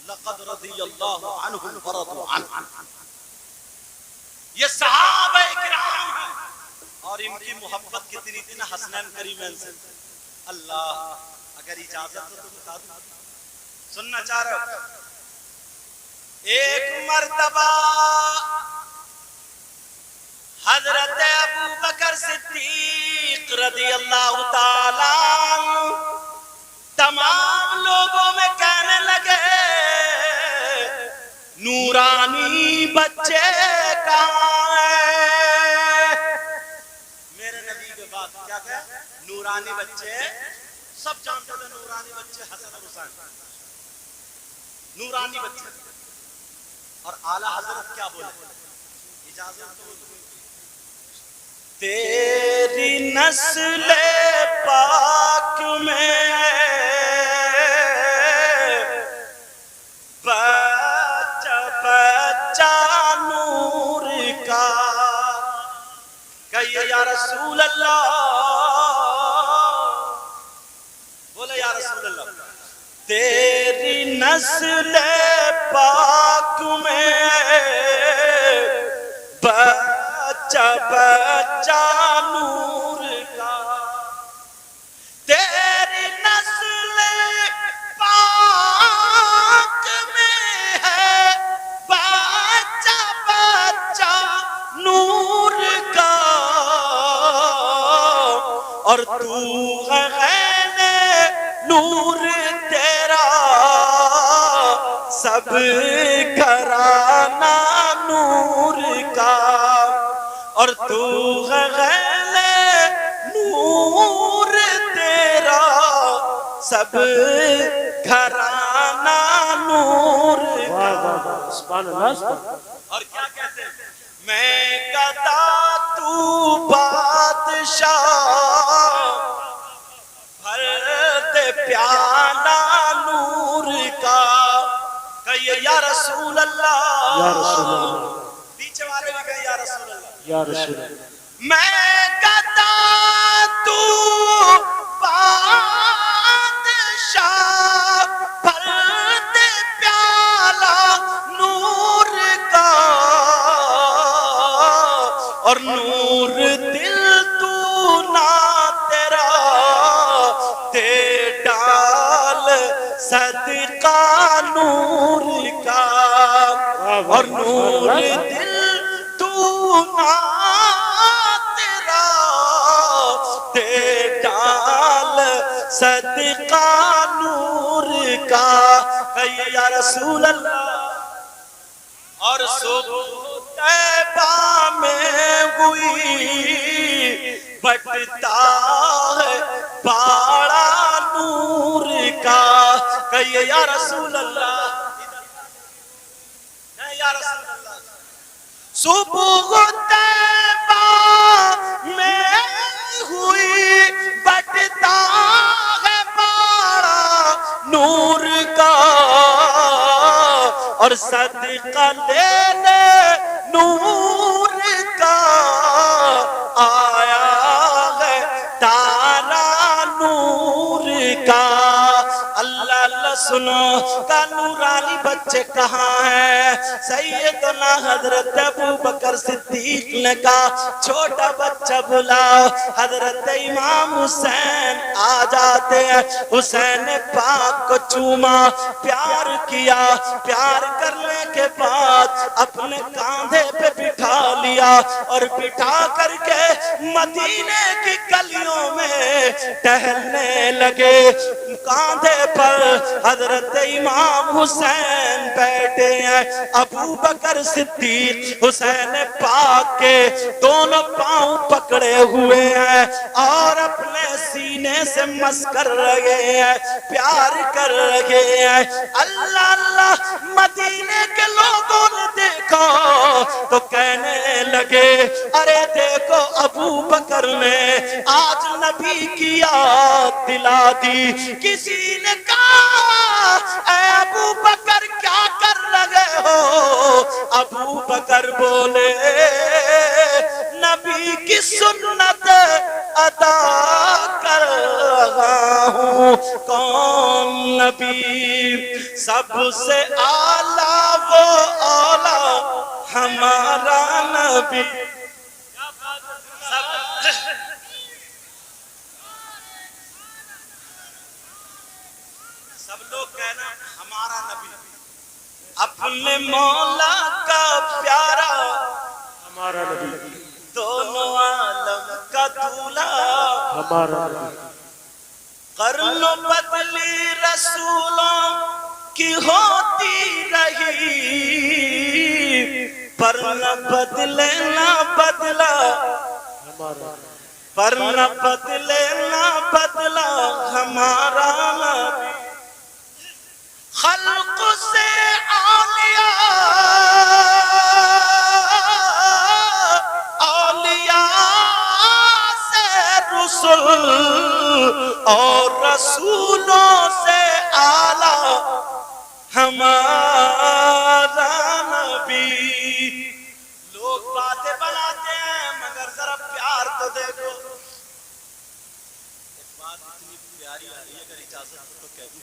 Speaker 1: لقد رضی اللہ عنہم ورضوا عنہ, یہ صحابہ کرام ہیں, اور ان کی محبت کتنی تھی نا حسنین کریمین سے. اللہ اگر اجازت ہو تو بتا دوں, سننا چاہ رہے ہو؟ ایک مرتبہ حضرت ابو بکر صدیق رضی اللہ تعالی تمام لوگوں میں کہنے لگے نورانی بچے کہاں ہیں. میرے نبی کے بعد کیا کہا؟ نورانی بچے. سب جانتے تھے نورانی بچے حسن اور حسین, نورانی بچے. اور اعلیٰ حضرت کیا بولے؟ اجازت تو تیری نسل پاک میں بچہ بچہ نور کا, کہیے یا رسول اللہ, بولے یا رسول اللہ. تیری نسل پاک میں بچہ بچہ نور کا, تیری نسل پاک میں ہے بچہ بچہ نور کا, اور تو ہے نور تیرا سب گھرانہ نور کا, اور تو ہے نور تیرا سب گھرانہ نور کا.
Speaker 2: سبحان اللہ.
Speaker 1: اور کیا کہتے ہیں؟ میں گدا تو بادشاہ بھر دے پیالہ نور کا, کہیے یا رسول اللہ,
Speaker 2: یا رسول اللہ.
Speaker 1: پیچھے والے بھی کہے یا رسول اللہ,
Speaker 2: یا رسول اللہ.
Speaker 1: میں گدا تو بادشاہ بھر دے پیالہ نور کا, اور نور دل تو نہ تیرا دے ڈال صدقہ نور کا, اور نور دل تو نہ تیرا دے ڈال صدقہ نور کا, کہیے یا رسول اللہ. اور صبح طیبہ میں ہوئی بٹتا ہے باڑا نور کا, کہیے یا رسول اللہ. یا رسول اللہ. صبح طیبہ میں ہوئی بٹتا ہے پارا نور کا اور صدقہ لینے نور کا آیا ہے تارا نور کا. اللہ اللہ سنو کا نورانی بچے کہاں ہیں؟ سیدنا حضرت ابو بکر صدیق نے کہا چھوٹا بچہ بلاؤ. حضرت امام حسین آ جاتے ہیں. حسین پاک کو چوما، پیار کیا. پیار کرنے کے بعد اپنے کاندھے پہ بٹھا لیا اور بٹھا کر کے مدینے کی گلیوں میں ٹہلنے لگے. کاندھے پر حضرت امام حسین بیٹھے ہیں. ابو بکر صدیق حسین پاک کے دونوں پاؤں پکڑے ہوئے ہیں اور اپنے سینے سے مس کر رہے ہیں، پیار کر رہے ہیں. اللہ اللہ مدینے کے لوگوں نے دیکھا تو کہنے لگے ارے دیکھو ابو بکر نے آج نبی کی یاد دلا دی. کسی نے کہا اے ابو بکر کیا کر رہے ہو؟ ابو بکر بولے نبی کی سنت ادا کر رہا ہوں. کون نبی؟ سب سے اعلیٰ وہ اولا ہمارا نبی. سب لوگ کہنا ہمارا نبی، اپنے مولا کا پیارا
Speaker 2: ہمارا نبی،
Speaker 1: دونوں عالم کا دولہا
Speaker 2: ہمارا نبی.
Speaker 1: قرن بدلی رسولوں کی ہوتی رہی پر نہ بدلے نہ بدلا،
Speaker 2: ہمارا
Speaker 1: پر نہ بدلے نہ بدلا ہمارا نبی. خلق سے اولیاء، اولیاء سے رسول اور رسولوں سے اعلیٰ ہمارا نبی. لوگ باتیں بناتے ہیں مگر ذرا پیار تو دیکھو. ایک بات اتنی پیاری آ رہی ہے، اگر اجازت ہو تو کہہ دوں.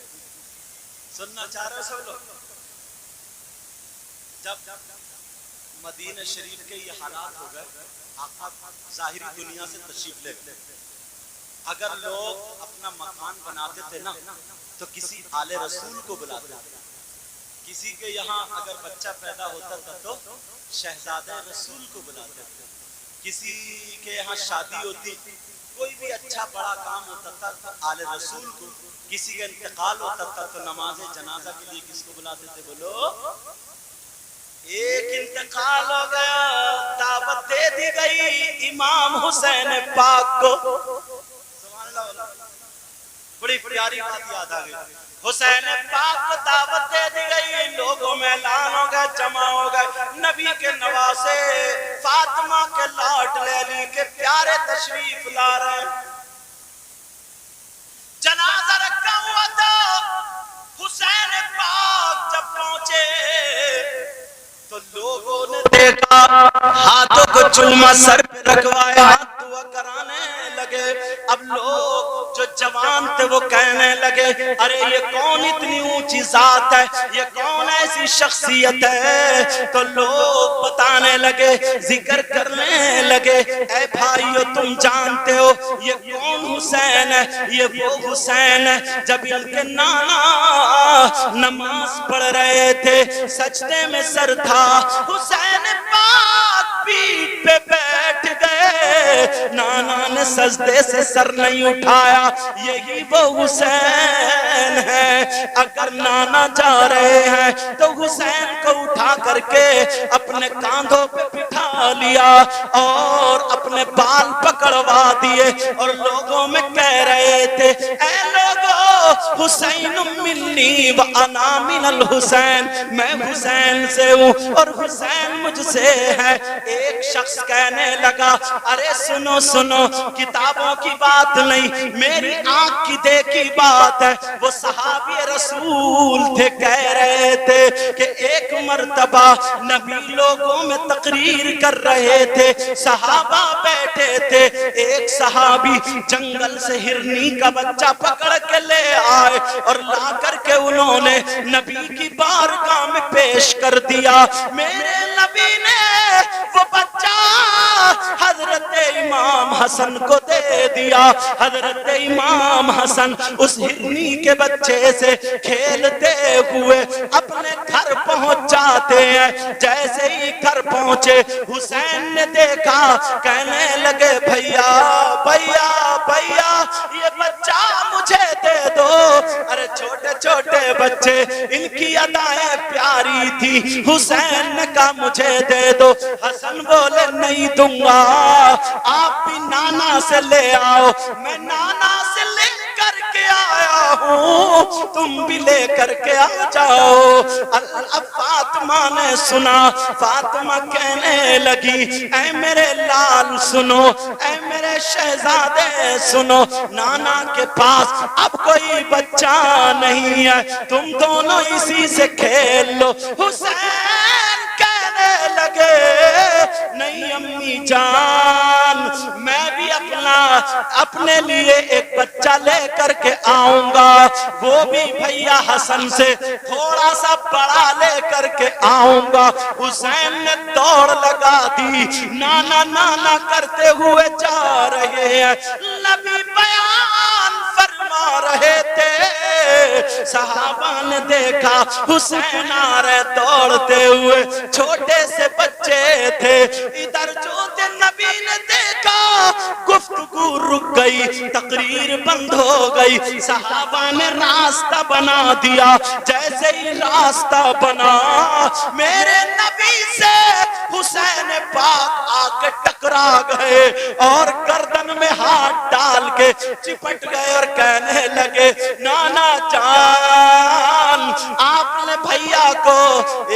Speaker 1: سننا چاہ رہے سب لوگ؟ جب مدینہ شریف کے یہ حالات ہو گئے، آقا ظاہری دنیا سے تشریف لے گئے. اگر لوگ اپنا مکان بناتے تھے نا تو کسی آل رسول کو بلاتے تھے. کسی کے یہاں اگر بچہ پیدا ہوتا تھا تو شہزادہ رسول کو بلاتے تھے. کسی کے یہاں شادی ہوتی، کوئی بھی اچھا بڑا کام ہوتا تھا تو آل رسول کو. کسی کا انتقال ہوتا تھا تو نماز جنازہ کے لیے کس کو بلاتے تھے؟ بولو. ایک انتقال ہو گیا، دعوت دے دی گئی امام حسین پاک کو. سبحان اللہ، بڑی پیاری بات یاد آ گئی. حسین پاک کو دعوت دے دی گئی، لوگوں میں اعلان ہو گئے، جمع ہو گئے. نبی کے نواسے فاطمہ کے لاڈلے علی کے پیارے تشریف لا رہے ہیں. جنازہ رکھا ہوا تھا. حسین پاک جب پہنچے تو لوگوں نے دیکھا، ہاتھوں کو چوما، سر پہ رکھوائے، ہاتھ دعا کرانے لگے. اب لوگ جو جوان تھے وہ کہنے لگے ارے یہ کون اتنی اونچی ذات ہے، یہ کون ایسی شخصیت ہے؟ تو لوگ بتانے لگے، ذکر کرنے لگے اے بھائیو تم جانتے ہو یہ کون حسین ہے؟ یہ وہ حسین ہے جب ان کے نانا نماز پڑھ رہے تھے، سجدے میں سر تھا، حسین پاک پیٹھ پہ بیٹھ گئے، نانا نے سجدے سے سر نہیں اٹھایا. یہی وہ حسین ہے. اگر نانا جا رہے ہیں تو حسین کو اٹھا کر کے اپنے کاندھوں پہ بٹھا لیا اور اپنے بال پکڑوا دیے اور لوگوں میں کہہ رہے تھے اے لوگوں حسین منی و انا من الحسین، میں حسین سے ہوں اور حسین مجھ سے ہے۔ ایک شخص کہنے لگا ارے سنو سنو، کتابوں کی بات نہیں، میری آنکھ کی دیکھی بات ہے۔ وہ صحابی رسول تھے، کہہ رہے تھے کہ ایک مرتبہ نبی لوگوں میں تقریر کر رہے تھے، صحابہ بیٹھے تھے، ایک صحابی جنگل سے ہرنی کا بچہ پکڑ کے لے آئے اور لا کر کے انہوں نے نبی کی بارگاہ میں پیش کر دیا۔ میرے نبی نے وہ بچہ حضرت امام حسن کو دے دیا۔ حضرت امام حسن اس ہرنی کے بچے سے کھیلتے ہوئے اپنے گھر پہنچ جاتے ہیں۔ جیسے ہی گھر پہنچے حسین نے دیکھا، کہنے لگے بھیا بھیا بھیا یہ بچہ مجھے دے دو۔ ارے چھوٹے چھوٹے بچے، ان کی ادائیں پیاری تھی۔ حسین نے کہا مجھے دے دو۔ حسن بولے نہیں دوں گا، آپ بھی نانا سے لے آؤ۔ میں نانا سے لے کر کے آیا ہوں، تم بھی لے کر کے آ جاؤ۔ اب فاطمہ نے سنا، فاطمہ کہنے لگی اے میرے لال سنو، اے میرے شہزادے سنو، نانا کے پاس اب کوئی بچہ نہیں ہے، تم دونوں اسی سے کھیل لو۔ حسین کہنے لگے نہیں امی جان، میں بھی اپنے لیے ایک بچہ لے کر کے آؤں گا، وہ بھی بھیا حسن سے تھوڑا سا بڑا لے کر کے آؤں گا۔ حسین نے دوڑ لگا دی، نانا نانا کرتے ہوئے جا رہے ہیں۔ نبی بیان فرما رہے تھے، صحابہ نے دیکھا حسین آ رہے دوڑتے ہوئے، چھوٹے سے بچے تھے۔ ادھر جو تھے نبی نے دیکھا، گفتگو رک گئی، تقریر بند ہو گئی۔ صحابہ نے راستہ بنا دیا۔ جیسے ہی راستہ بنا، میرے نبی سے حسین پاک آ کے ٹکرا گئے اور گردن میں ہاتھ ڈال کے چپٹ گئے اور کہنے لگے نانا جان، آپ نے بھیا کو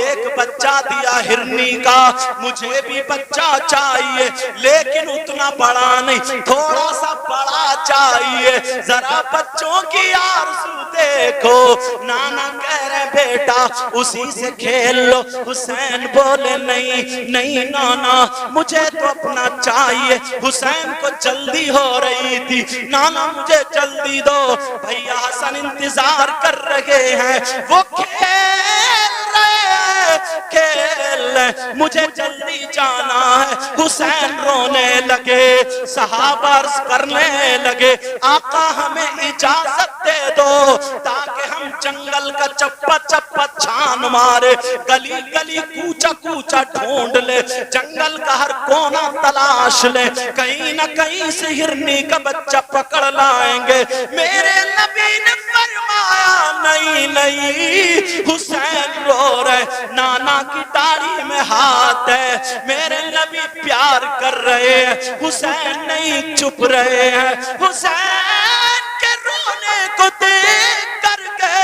Speaker 1: ایک بچہ دیا ہرنی کا، مجھے بھی بچہ چاہیے لیکن اتنا بڑا نہیں، تھوڑا سا بڑا چاہیے، ذرا بچوں کی آرزو دیکھو۔ نانا کہہ رہے بیٹا اسی سے کھیل لو۔ حسین بولے نہیں نہیں نانا، مجھے تو اپنا چاہیے۔ حسین کو جلدی ہو رہی تھی، نانا مجھے جلدی دو، بھیا حسن انتظار کر رہے ہیں، وہ کھیل رہے کھیل، مجھے جلدی جانا ہے۔ حسین رونے لگے، صحابہ عرض کرنے لگے آقا ہمیں اجازت دے دو تاکہ ہم جنگل کا چپا چپا چھان مارے، گلی گلی کوچا کوچا ڈھونڈ لے، جنگل کا ہر کونا تلاش لے، کہیں نہ کہیں سے ہرنی کا بچہ پکڑ لائیں گے۔ میرے نبی نے فرمایا نہیں نہیں، حسین رو رہے، نانا کی داڑھی میں ہاتھ ہے، میرے نبی پیار کر رہے ہیں، حسین نہیں چپ رہے ہیں۔ حسین کے رونے کو دیکھ کر کے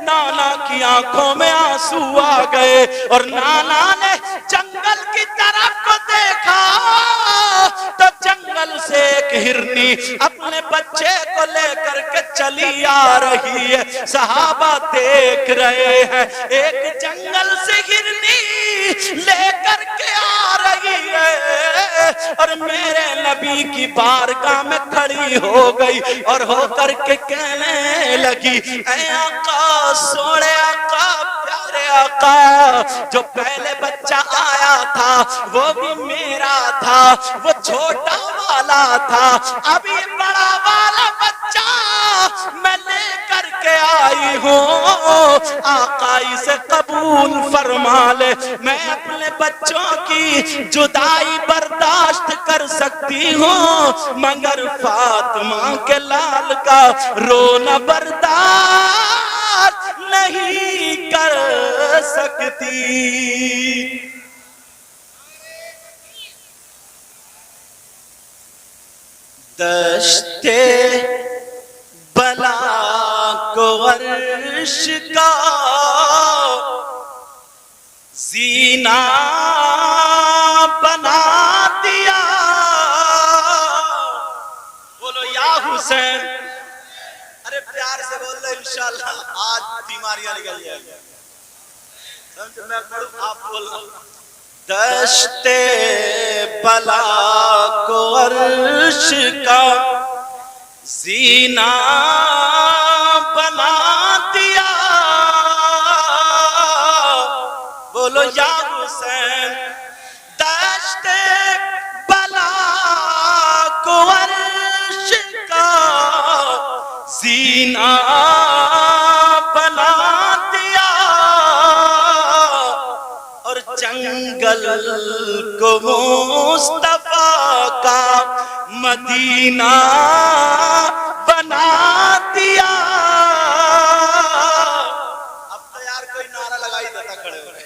Speaker 1: نانا کی آنکھوں میں آنسو آ گئے اور نانا نے جنگل کی طرف کو دیکھا تو جنگل سے ایک ہرنی اپنے بچے کو لے کر کے چلی آ رہی ہے۔ صحابہ دیکھ رہے ہیں، ایک جنگل سے ہرنی لے کر کے آ رہی ہے اور میرے نبی کی بارگاہ میں کھڑی ہو گئی اور ہو کر کے کہنے لگی اے آقا، سوڑے آقا، پیارے آقا، جو پہلے بچہ آیا تھا وہ بھی میرا تھا، وہ چھوٹا والا تھا، اب یہ بڑا والا بچہ میں لے کر کے آئی ہوں، آقا اسے قبول فرما لے، میں اپنے بچوں کی جدائی برداشت کر سکتی ہوں مگر فاطمہ کے لال کا رونا برداشت نہیں کر سکتی۔ دشتے بلا عرش کا زینہ بنا دیا. بولو یا حسین. ارے پیار سے بول رہے انشاءاللہ آج بیماریاں نکل جائیں گی. سمجھ میں پڑھوں آپ بولنا. دشت بلا کو عرش کا زینہ بنا دیا. بولو یا حسین. دشت بلا کو عرش کا زینہ بنا دیا اور جنگل کو مصطفیٰ کا مدینہ بنا دیا. اب تو یار کوئی نعرہ لگائی دیتا کھڑے ہو رہے.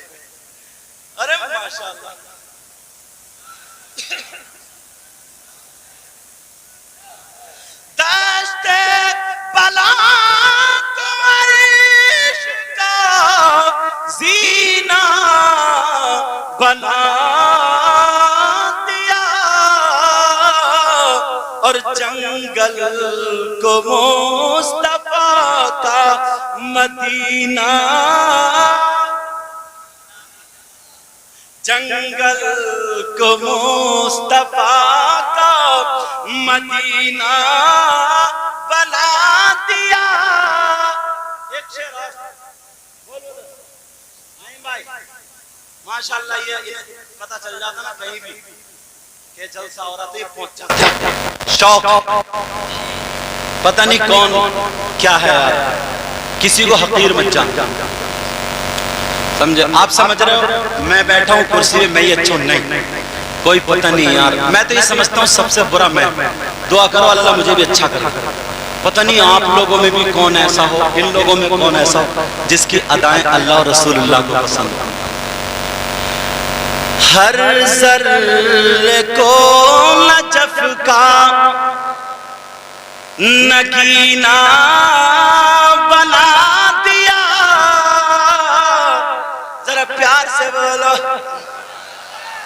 Speaker 1: ارے ماشاءاللہ. دشت بلا کو عرش کا زینہ بنا دیا اور جنگل کو مصطفیٰ کا مدینہ. جنگل کو مصطفیٰ کا مدینہ بنا دیا. ایک شعر بولو بھائی. ماشاءاللہ یہ پتہ چل جاتا نا کہیں بھی کہ جلسہ ہو رہا تو یہ پہنچ جاتا. شوق پتہ نہیں کون کیا ہے یار. کسی کو حقیر مت جان. سمجھے آپ سمجھ رہے ہو. میں بیٹھا ہوں کرسی میں یہ اچھا نہیں کوئی پتہ نہیں یار. میں تو یہ سمجھتا ہوں سب سے برا میں. دعا کرو اللہ مجھے بھی اچھا کرے. پتہ نہیں آپ لوگوں میں بھی کون ایسا ہو, ان لوگوں میں کون ایسا ہو جس کی ادائیں اللہ اور رسول اللہ کو پسند ہو. ہر ذرے کو نجف کا نگینہ بنا دیا. ذرا پیار سے بولو.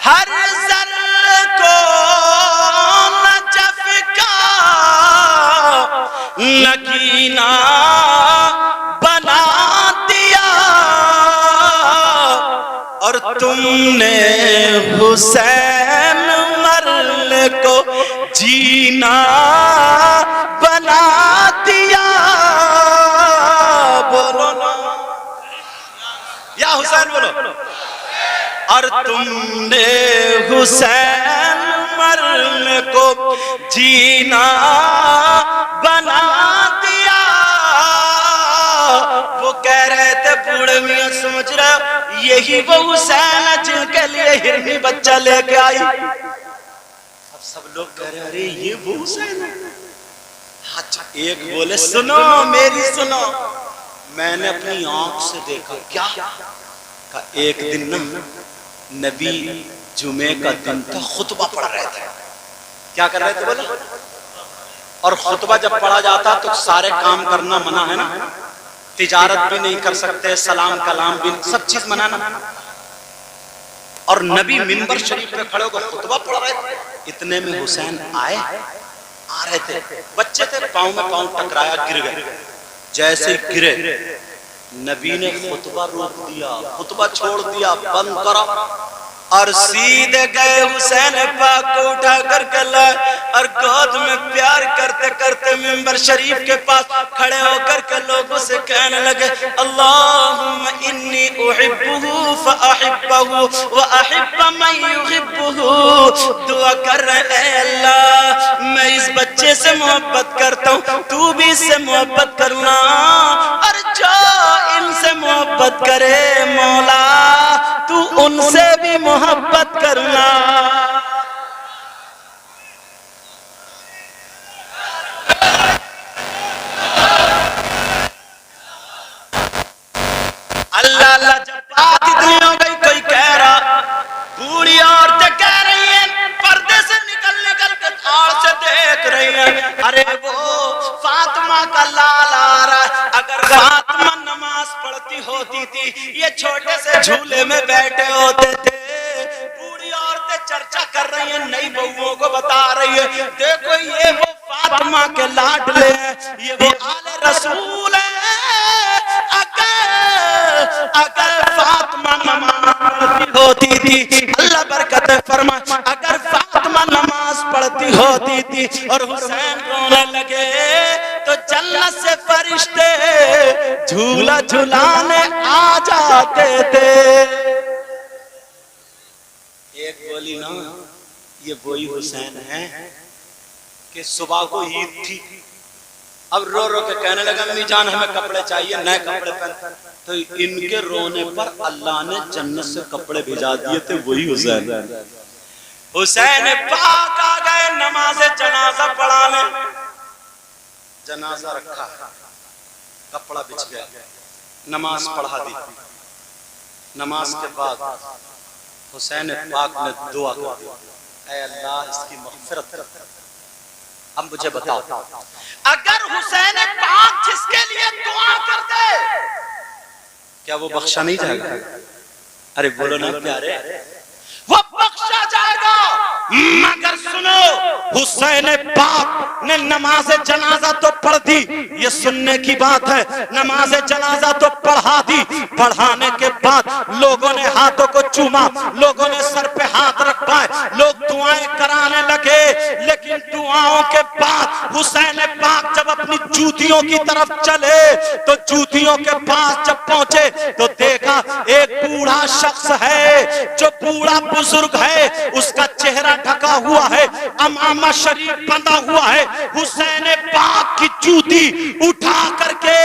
Speaker 1: ہر ذرے کو نجف کا نگینہ بنا دیا اور تم نے حسین مرنے کو جینا بنا دیا. بولو نا یا حسین بولو. اور تم نے حسین مرنے کو جینا بنا دیا. وہ کہہ رہے تھے بوڑھے میاں سمجھ رہے یہی وہ حسین ہے جن کے لیے ہرنی بچہ لے کے آئی. اب سب لوگ کہہ رہے ارے یہ وہ حسین ہے. اچھا ایک بولے سنو میری سنو. میں نے اپنی آنکھ سے دیکھا. کیا کہ ایک دن نبی جمعے کا دن تھا خطبہ پڑھ رہے تھے. کیا کر رہے تھے بولے. اور خطبہ جب پڑھا جاتا تو سارے کام کرنا منع ہے نا. تجارت بھی نہیں کر سکتے, سلام کلام بھی, سب چیز منع نا. اور نبی منبر شریف پہ کھڑے ہو کر خطبہ پڑھ رہے تھے. اتنے میں حسین آ رہے تھے. بچے تھے, پاؤں میں پاؤں ٹکرایا, گر گئے. جیسے گرے نبی نے خطبہ روک دیا, خطبہ چھوڑ دیا, بند کرا اور سیدھے گئے حسین پاک کو اٹھا کر کے لائے اور گود میں پیار کرتے کرتے منبر شریف کے پاس کھڑے ہو کر کے لوگوں سے کہنے لگے اللہم انی احبہ فاحبہ واحب من یحبہ. دعا کر رہے اے اللہ میں اس بچے سے محبت کرتا ہوں, تو بھی اس سے محبت کرنا اور جو ان سے محبت کرے مولا تو ان سے بھی محبت کرنا. اللہ اللہ جب بات اتنی ہو گئی کوئی کہہ رہا, بوڑھی عورتیں کہہ رہی ہیں پردے سے نکل نکل کے آڑ سے دیکھ رہی ہیں ارے وہ فاطمہ کا لال آ رہا ہے. اگر فاطمہ نماز پڑتی ہوتی تھی، یہ چھوٹے سے جھولے میں بیٹھے ہوتے تھے، بوڑھی عورتیں چرچا کر رہی ہیں، نئی بہوؤں کو بتا رہی ہے دیکھو یہ وہ فاطمہ کے لاڈلے ہیں، یہ وہ آل رسول ہیں، اگر فاطمہ نماز پڑھتی ہوتی تھی، اللہ برکت فرمائے، اگر فاطمہ نماز پڑھتی ہوتی تھی اور حسین رونے لگے تو جنت سے فرشتے جھولا جھلانے آ جاتے تھے۔ ایک بولی نا یہ وہی حسین ہے کہ صبح کو عید تھی، اب رو رو کے کہنے لگا امی جان ہمیں کپڑے چاہیے، نئے کپڑے پہن، تو ان کے رونے پر اللہ نے جنت سے کپڑے بھیجا دیے تھے، وہی حسین۔ حسین پاک آ گئے نماز جنازہ پڑھانے، جنازہ رکھا، کپڑا بچھ گیا، نماز پڑھا دی۔ نماز کے بعد حسین پاک نے دعا کی، اے اللہ اس کی مغفرت کر۔ اب مجھے بتاؤ اگر حسین پاک جس کے لیے دعا کر دے کیا وہ بخشا نہیں جائے گا؟ ارے بولو نا پیارے، وہ بخشا جائے گا، مگر سنو حسین پاک نے نماز جنازہ تو پڑھ دی، یہ سننے کی بات ہے، نماز جنازہ تو پڑھا دی، پڑھانے کے بعد لوگوں نے ہاتھوں کو چوما، لوگوں نے سر پہ ہاتھ رکھائے، لوگ دعائیں کرانے لگے، لیکن دعاؤں کے بعد حسین پاک جب اپنی جوتیوں کی طرف چلے تو جوتیوں کے پاس جب پہنچے تو دیکھا ایک بوڑھا شخص ہے، جو بوڑھا بزرگ ہے، اس کا چہرہ ڈھکا ہوا ہے، امامہ شریف بندھا ہوا ہے، حسین پاک کی جوتی اٹھا کر کے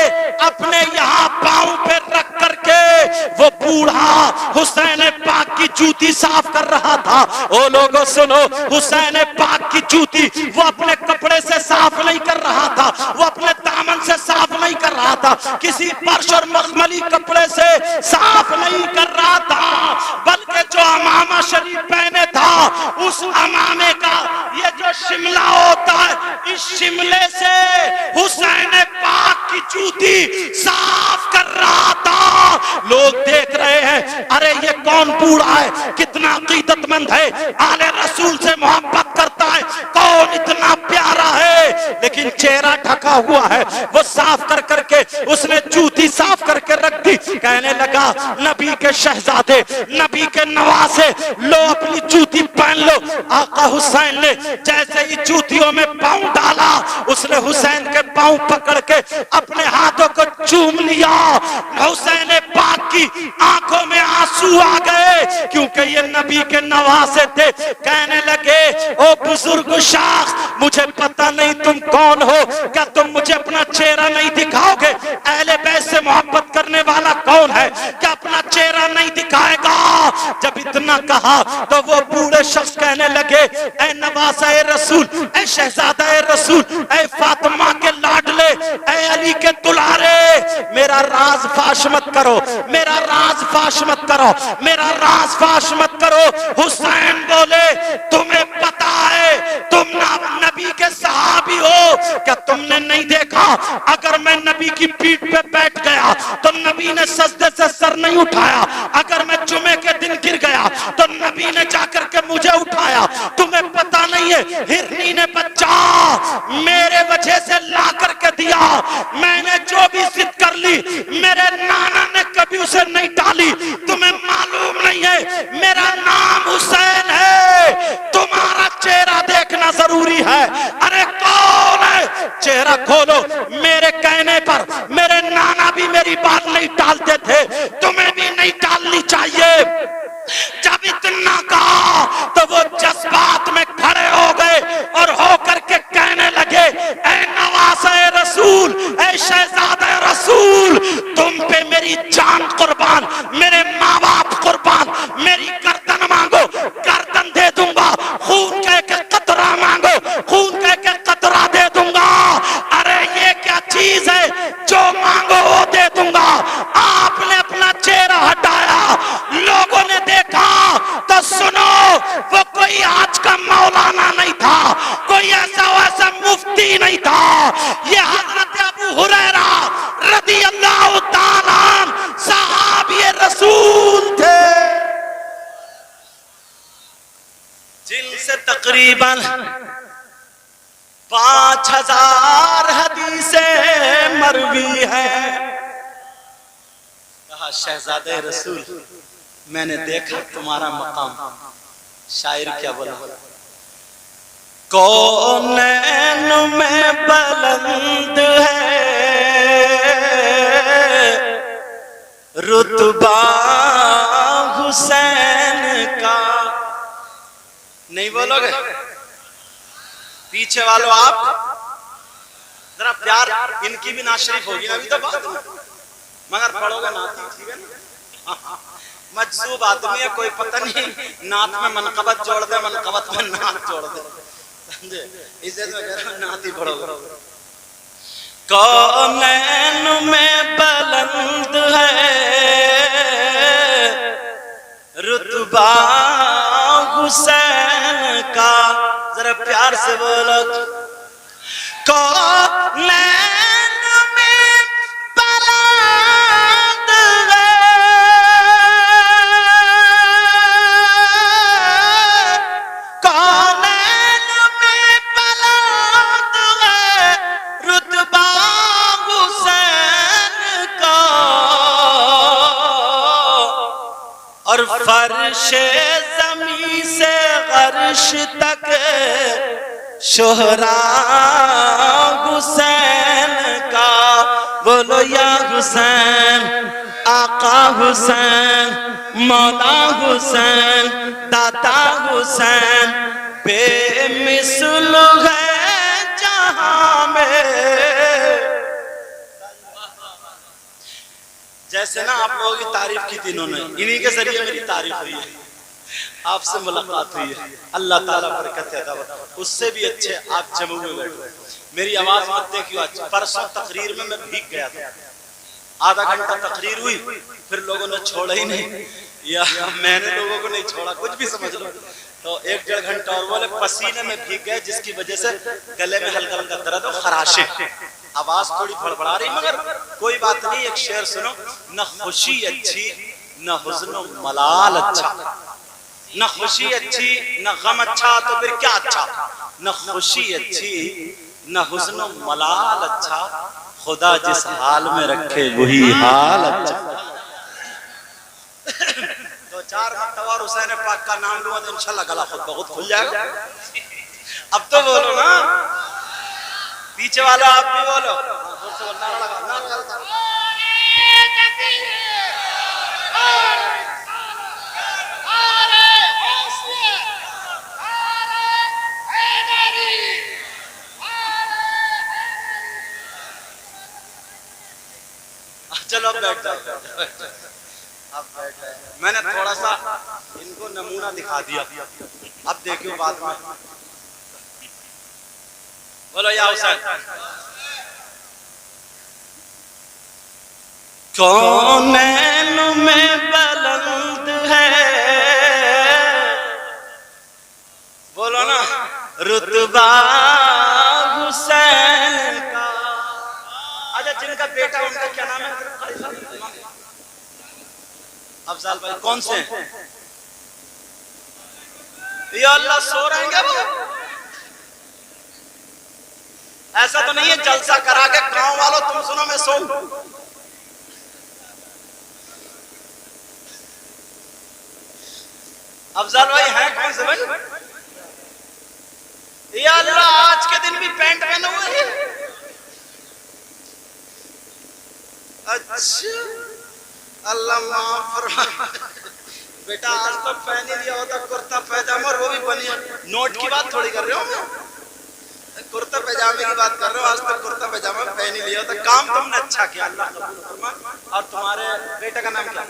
Speaker 1: اپنے یہاں پاؤں پہ رکھ کر کے وہ بوڑھا حسین پاک کی جوتی صاف کر رہا تھا۔ او لوگوں سنو، حسین پاک کی جوتی وہ اپنے کپڑے سے صاف نہیں کر رہا تھا، وہ اپنے دامن سے صاف نہیں کر رہا تھا، کسی فرش اور مخملی کپڑے سے صاف نہیں کر رہا تھا، بلکہ جو امامہ شریف پہنے تھا اس امامے کا یہ جو شملہ ہوتا ہے، اس شملے سے حسین پاک کی جوتی صاف کر رہا تھا۔ لوگ دیکھ رہے ہیں ارے یہ کون بوڑھا ہے، کتنا عقیدت مند ہے، آل رسول سے محبت کرتا ہے، کون اتنا پیارا ہے، لیکن چہرہ ڈھکا ہوا ہے۔ وہ صاف کر کر کے اس نے جوتی صاف کر کے رکھ دی، کہنے لگا نبی کے شہزادے، نبی کے نواسے، لو اپنی جوتی پہن لو۔ آقا حسین نے جیسے ہی جوتیوں میں پاؤں ڈالا، اس نے حسین کے پاؤں پکڑ کے اپنے ہاتھوں کو چوم لیا۔ حسین پاک کی آنکھوں میں آنسو آ گئے، کیونکہ یہ نبی کے نواسے تھے۔ کہنے لگے او بزرگ شاخ، مجھے پتہ نہیں تم کون ہو، کیا تم مجھے اپنا چہرہ نہیں دکھاؤ گے؟ اہل بیت سے محبت کرنے والا کون ہے، کیا اپنا چہرہ نہیں دکھائے گا؟ جب اتنا کہا تو وہ بوڑھے شخص کہنے لگے اے نواسہ رسول، اے شہزادہ رسول، اے فاطمہ کے لاڈلے، اے علی کے دلارے، میرا راز فاش مت کرو، میرا راز فاش مت کرو، میرا راز فاش مت کرو۔ حسین بولے تمہیں پتا ہے تم نبی کے صحابی ہو، کیا تم نے نہیں دیکھا اگر میں نبی کی پیٹھ پہ بیٹھ گیا تو نبی نے سجدے سے سر نہیں اٹھایا، اگر میں جمعے کے دن گر گیا تو نبی نے جا کر کے مجھے اٹھایا، تمہیں پتا نہیں ہے ہرنی نے بچہ میرے وجہ سے لا کر کے دیا، میں نے جو بھی ضد کر لی میرے نانا نے کبھی اسے نہیں ڈالی، تمہیں معلوم نہیں ہے میرا نام حسین ہے، تمہارا چہرہ دیکھنا ضروری ہے۔ ارے کون ہے؟ چہرہ کھولو۔ میرے کہنے پر میرے نانا بھی میری بات نہیں ٹالتے تھے، تمہیں بھی نہیں ٹالنی چاہیے۔ جب اتنا کہا تو وہ جذبات میں کھڑے ہو گئے اور ہو کر کے کہنے لگے اے نواسہ رسول، اے شہزادہ رسول، تم پہ میری جان قربان، میرے ماں باپ قربان، میری گردن مانگو گردن دے دوں گا، خون کہہ کے قطرہ مانگو خون کہہ کے قطرہ دے دوں گا۔ ارے یہ کیا چیز ہے جو مانگو وہ دے دوں گا۔ آپ نے اپنا چہرہ ہٹایا، لوگوں نے دیکھا تو سنو وہ کوئی جن سے تقریباً 5000 حدیثیں مروی ہیں. کہا شہزادے رسول میں نے دیکھا تمہارا مقام. شاعر کیا بولا؟ کونین میں بلند ہے رتبہ حسین کا. نہیں بولو گے؟ پیچھے والو آپ ذرا پیار، ان کی بھی نعت شریف ہوگی نا ابھی تو بات مگر پڑھو گے نعت ٹھیک ہے نا. مجذوب آدمی ہے، کوئی پتہ نہیں نعت میں منقبت جوڑ دے، منقبت میں نعت جوڑ دے. سمجھے؟ اسے تو کہہ رہا نعت ہی پڑھو گے. کونین میں بلند ہے رتبہ حسین کا. ذرا پیار سے بولو. کونین میں بلند ہے کونین میں بلند ہے رتبہ حسین کا. اور فرش زمین سے عرش تک شہرا حسین کا. بولو یا حسین، آقا حسین، مولا حسین، داتا حسین، بے مثل ہے جہاں میں. جیسے نا آپ لوگوں کی تعریف کی تینوں نے، انہی کے ذریعے میری تعریف ہوئی ہے، آپ سے ملاقات ہوئی ہے. اللہ تعالیٰ برکت عطا فرمائے. اس سے بھی اچھے آپ جمع میں بیٹھے. میری آواز مت دیکھیو. آج پرسوں تقریر میں بھیگ گیا تھا. آدھا گھنٹہ تقریر ہوئی، پھر لوگوں نے چھوڑا ہی نہیں، یا میں نے لوگوں کو نہیں چھوڑا، کچھ بھی سمجھ لو. تو 1-1.5 گھنٹہ اور بولے پسینے میں بھیگ گئے، جس کی وجہ سے گلے میں ہلکا ہلکا درد اور خراشیں، آواز تھوڑی بڑبڑا رہی. مگر کوئی بات نہیں. ایک شعر سنو. نہ خوشی اچھی نہ حزن و ملال اچھا. نہ خوشی اچھی نہ غم اچھا تو پھر کیا اچھا. نہ خوشی اچھی نہ حزن و ملال اچھا. خدا جس حال میں رکھے وہی حال اچھا. 2-4 مرتبہ اور حسین پاک کا نام لوں تو انشاءاللہ گلا خود بخود کھل جائے گا. اب تو بولو نا. پیچھے والا آپ بھی بولو. چلو اب بیٹھ جاؤ. اب بیٹھ جائے. میں نے تھوڑا سا ان کو نمونہ دکھا دیا. اب دیکھو بات میں. بولو یا حسین. کونین میں بلند ہے بولو نا رتبہ حسین کا. اچھا جن کا بیٹا ان کا کیا نام ہے؟ افضال بھائی. کون سے ہیں؟ یا اللہ سو رہیں گے وہ. ایسا تو نہیں ہے جلسہ کرا کے گاؤں والوں تم سنو میں سو. افضال بھائی ہیں کون سے بھائی؟ یا اللہ آج کے دن بھی پینٹ پہنے ہوئے ہیں. اچھا اللہ معاف فرمائے. بیٹا آج تو پہن ہی لیا ہوتا کرتا پیجامہ, اور وہ بھی بنی. نوٹ کی بات تھوڑی کر رہے ہو, کرتا پیجامے کی بات کر رہے ہو. آج تک کرتا پیجامہ پہن ہی لیا ہوتا. کام تم نے اچھا کیا, اللہ قبول فرمائے. اور تمہارے بیٹے کا نام کیا؟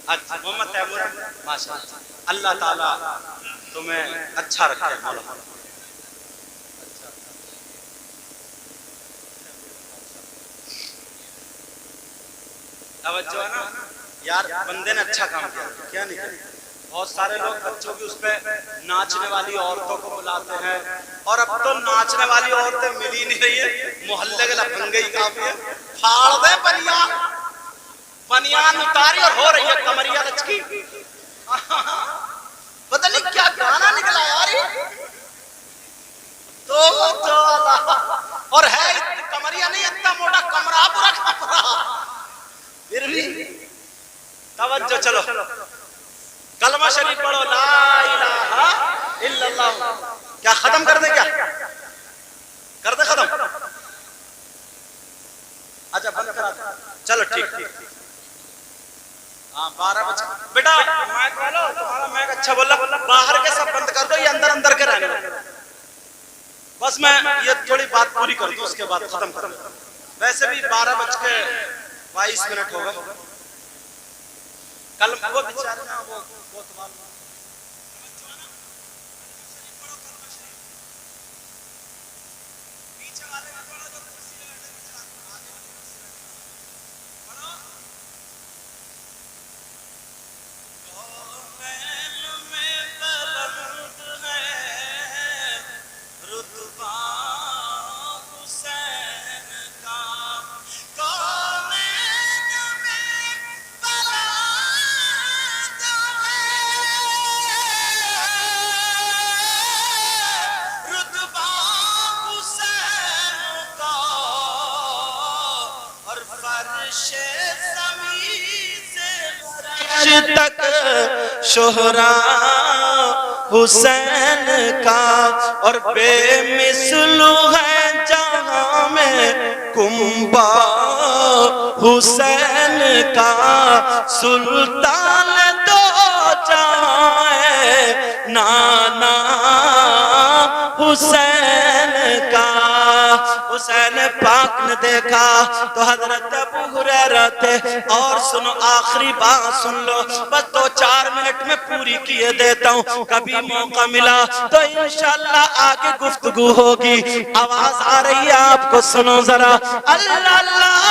Speaker 1: اچھا محمد تیمور. ماشاءاللہ, اللہ تعالیٰ تمہیں اچھا رکھے مولا. توجہ ہے نا یار, بندے نے اچھا کام کیا. کیا نہیں کیا؟ بہت سارے لوگ بچوں کی اس پہ ناچنے والی عورتوں کو بلاتے ہیں اور اب تو ناچنے والی عورتیں مل ہی نہیں رہی ہے، محلے کے لفنگے ہی کافی ہے. پھاڑ دے بنیان، بنیان اتاری اور ہو رہی ہے کمریا لچکی. پتہ نہیں کیا گانا نکلا یار یہ. تو اور ہے کمریا نہیں، اتنا موٹا کمرہ پورا کمرہ. پھر بھی توجہ، چلو کلمہ شریف پڑھو، لا الہ الا اللہ. کیا ختم کر دے؟ کیا کر دے ختم؟ اچھا بند کرا دے، چلو ٹھیک. ہاں 12 بجے بیٹا مائک والو تمہارا مائک اچھا بولا، باہر کے سب بند کر دو، یہ اندر اندر کے رہنے دو. بس میں یہ تھوڑی بات پوری کر دوں، اس کے بعد ختم کر دوں. ویسے بھی 12:22 ہو گئے. کل وہ بیچارے نا وہ تمہارا تک شہرا حسین کا، اور بے مثل ہے جہاں میں کنبہ حسین کا. سلطان دو جہاں نانا حسین کا. حسین پاک نے دیکھا تو حضرت ابو ہریرہ تھے. اور سنو آخری بات سن لو، بس 2-4 منٹ میں پوری کیے دیتا ہوں، کبھی موقع ملا تو انشاءاللہ آگے گفتگو ہوگی. آواز آ رہی ہے آپ کو؟ سنو ذرا. اللہ اللہ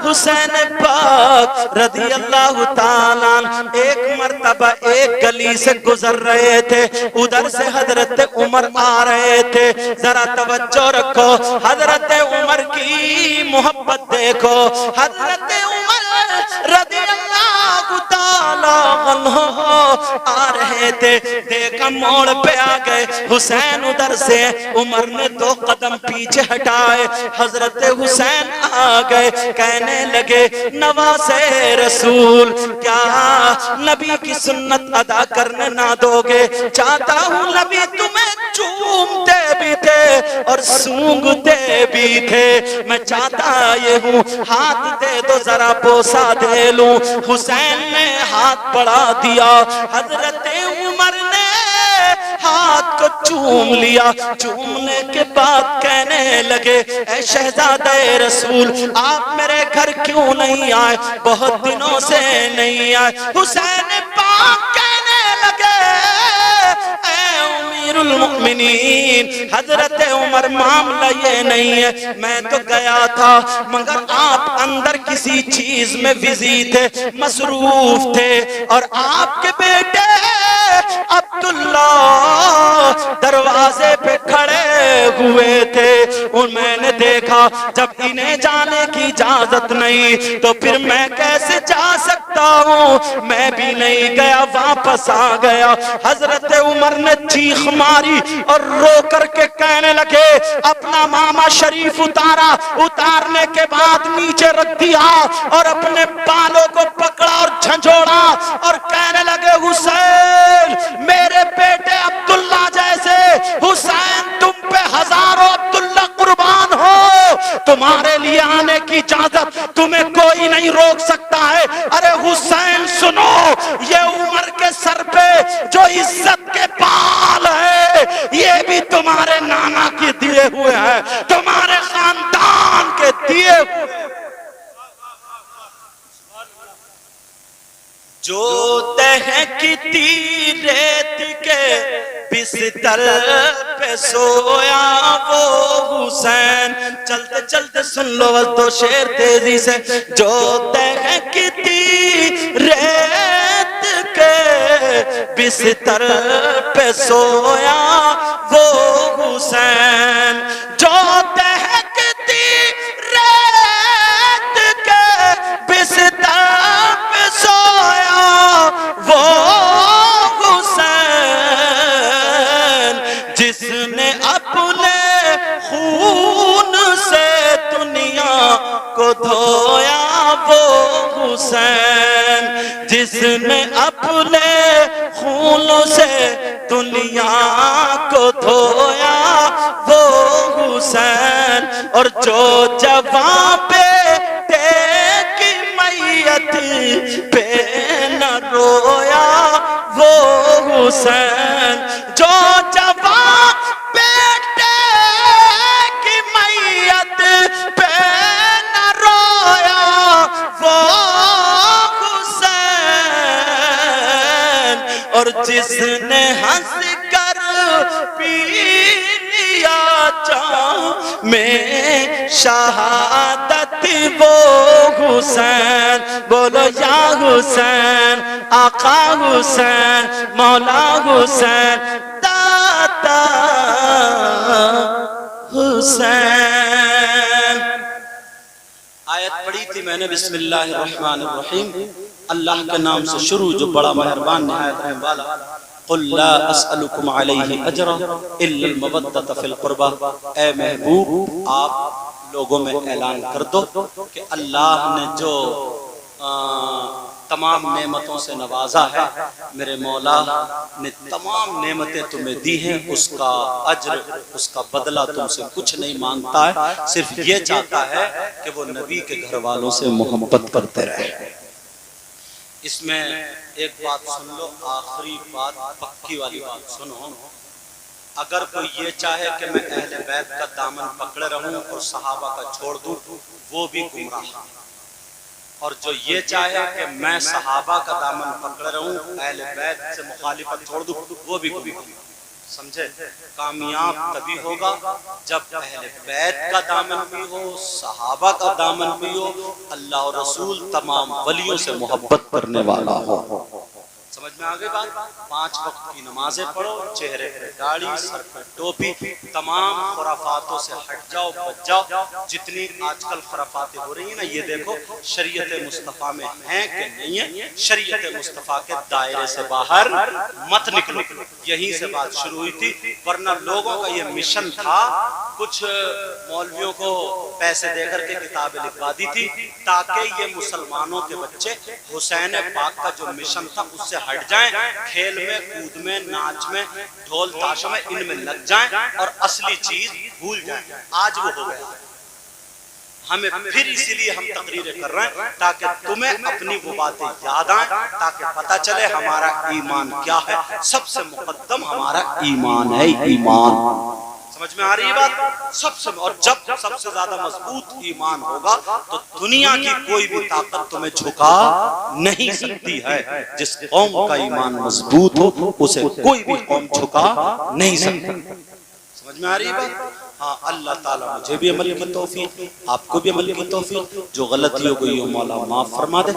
Speaker 1: حسین پاک رضی اللہ تعالیٰ ایک مرتبہ ایک گلی سے گزر رہے تھے، ادھر سے حضرت عمر آ رہے تھے. ذرا توجہ رکھو، حضرت عمر کی محبت دیکھو. حضرت عمر رضی اللہ تعالیٰ عنہ آ رہے تھے، دیکھا موڑ پہ آ گئے حسین ادھر سے. عمر نے 2 قدم پیچھے ہٹائے، حضرت حسین آ گئے، کہنے لگے نواسے رسول کیا نبی کی سنت ادا کرنے نہ دو گے؟ چاہتا ہوں نبی تمہیں چومتے بھی تھے اور سونگتے بھی تھے، میں چاہتا یہ ہوں ہاتھ دے دو ذرا بوسہ دے لوں. حسین نے ہاتھ بڑھا دیا، حضرت عمر نے ہاتھ کو چوم لیا. چومنے کے بعد کہنے لگے اے شہزادہ رسول آپ میرے گھر کیوں نہیں آئے؟ بہت دنوں سے نہیں آئے. حسین پاک کہنے لگے اے امیر المؤمنین حضرت عمر معاملہ یہ نہیں ہے، میں تو گیا تھا مگر آپ اندر کسی چیز میں بزی تھے، مصروف تھے، اور آپ کے بیٹے عبداللہ دروازے پہ کھڑے ہوئے تھے. اور میں نے دیکھا جب انہیں جانے کی اجازت نہیں تو پھر میں کیسے جا سکتا ہوں؟ میں بھی نہیں گیا، واپس آ گیا. حضرت عمر نے چیخ ماری اور رو کر کے کہنے لگے اپنا ماما شریف اتارا، اتارنے کے بعد نیچے رکھ دیا اور اپنے بالوں کو پکڑا اور جھنجھوڑا اور کہنے لگے حسین میرے بیٹے عبداللہ جیسے، حسین تم پہ ہزاروں عبداللہ قربان ہو، تمہارے لیے آنے کی اجازت تمہیں کوئی نہیں روک سکتا ہے. ارے حسین سنو، یہ عمر کے سر پہ جو عزت کے بال ہے یہ بھی تمہارے نانا کی دیے ہوئے ہیں، تمہارے خاندان کے دیے ہوئے. جو دہکتی ریت کے بستر پہ سویا وہ حسین. چلتے چلتے سن لو بس 2 شعر تیزی سے. جو دہکتی ریت کے بستر پہ سویا وہ حسین، جو دہکتی ریت کے بستر پہ سویا وہ حسین، جس نے اپنے خون سے دنیا کو دھویا وہ حسین، جس نے اپنے خون سے دنیا کو دھویا وہ حسین، اور جو جوان بیٹے کی میت پہ نہ رویا وہ حسین، جو جوان بیٹے کی میت پہ نہ رویا وہ حسین، اور جس نے ہنس کر پی لیا جام میں شہادت وہ حسین، بولو یا حسین، آقا حسین، مولا حسین، دادا حسین۔ آیت پڑھی تھی میں نے بسم اللہ الرحمن الرحیم، اللہ کے نام سے شروع جو بڑا مہربان نہایت رحم والا۔ قل لا اسألکم علیہ اجرا الا المودۃ فی القربى، اے محبوب آپ لوگوں میں اعلان کر دو کہ اللہ نے جو تمام نعمتوں سے نوازا ہے، میرے مولا نے تمام نعمتیں تمہیں دی ہیں، اس کا اجر، اس کا بدلہ تم سے کچھ نہیں مانگتا ہے، صرف یہ چاہتا ہے کہ وہ نبی کے گھر والوں سے محبت کرتے رہے۔ اس میں ایک بات سن لو، آخری بات پکی والی بات سنو، اگر کوئی یہ چاہے کہ میں اہل بیت کا دامن پکڑے رہوں اور صحابہ کا چھوڑ دوں، وہ بھی گمراہ، اور جو یہ چاہے کہ میں صحابہ کا دامن پکڑے رہوں اہل بیت سے مخالفت چھوڑ دوں، وہ بھی گمراہ۔ سمجھے؟ کامیاب تبھی ہوگا جب اہل بیت کا دامن بھی ہو، صحابہ کا دامن بھی ہو، اللہ اور رسول تمام ولیوں سے محبت کرنے والا ہو۔ سمجھ میں آگے بات؟ 5 وقت کی نمازیں پڑھو، چہرے پہ داڑھی، سر پہ ٹوپی، تمام خرافاتوں سے ہٹ جاؤ، بچ جاؤ۔ جتنی آج کل خرافاتیں ہو رہی ہیں نا، یہ دیکھو شریعت مصطفیٰ میں ہیں کہ نہیں ہیں، شریعت مصطفیٰ کے دائرے سے باہر مت نکلو۔ یہیں سے بات شروع ہوئی تھی، ورنہ لوگوں کا یہ مشن تھا، کچھ مولویوں کو پیسے دے کر کے کتابیں لکھوا دی تھی تاکہ یہ مسلمانوں کے بچے حسین پاک کا جو مشن تھا اس سے ہٹ جائیں، کھیل میں، کود میں، ناچ میں، ڈھول تاشوں میں، ان میں لگ جائیں اور اصلی چیز بھول جائیں۔ آج وہ ہو گیا، ہمیں پھر اسی لیے ہم تقریریں کر رہے ہیں تاکہ تمہیں اپنی وہ باتیں یاد آئیں، تاکہ پتہ چلے ہمارا ایمان کیا ہے۔ سب سے مقدم ہمارا ایمان ہے، ایمان۔ سمجھ میں آ رہی ہے بات؟ سب سے، اور جب سب سے زیادہ مضبوط ایمان ہوگا تو دنیا کی کوئی بھی طاقت تمہیں جھکا نہیں سکتی ہے۔ جس قوم کا ایمان مضبوط ہو اسے کوئی بھی قوم جھکا نہیں سکتی۔ سمجھ میں آ رہی ہے بات؟ ہاں، اللہ تعالیٰ مجھے بھی عمل کی توفیق، آپ کو بھی عمل کی توفیق، جو غلطی ہو گئی ہو مولا معاف فرما دے۔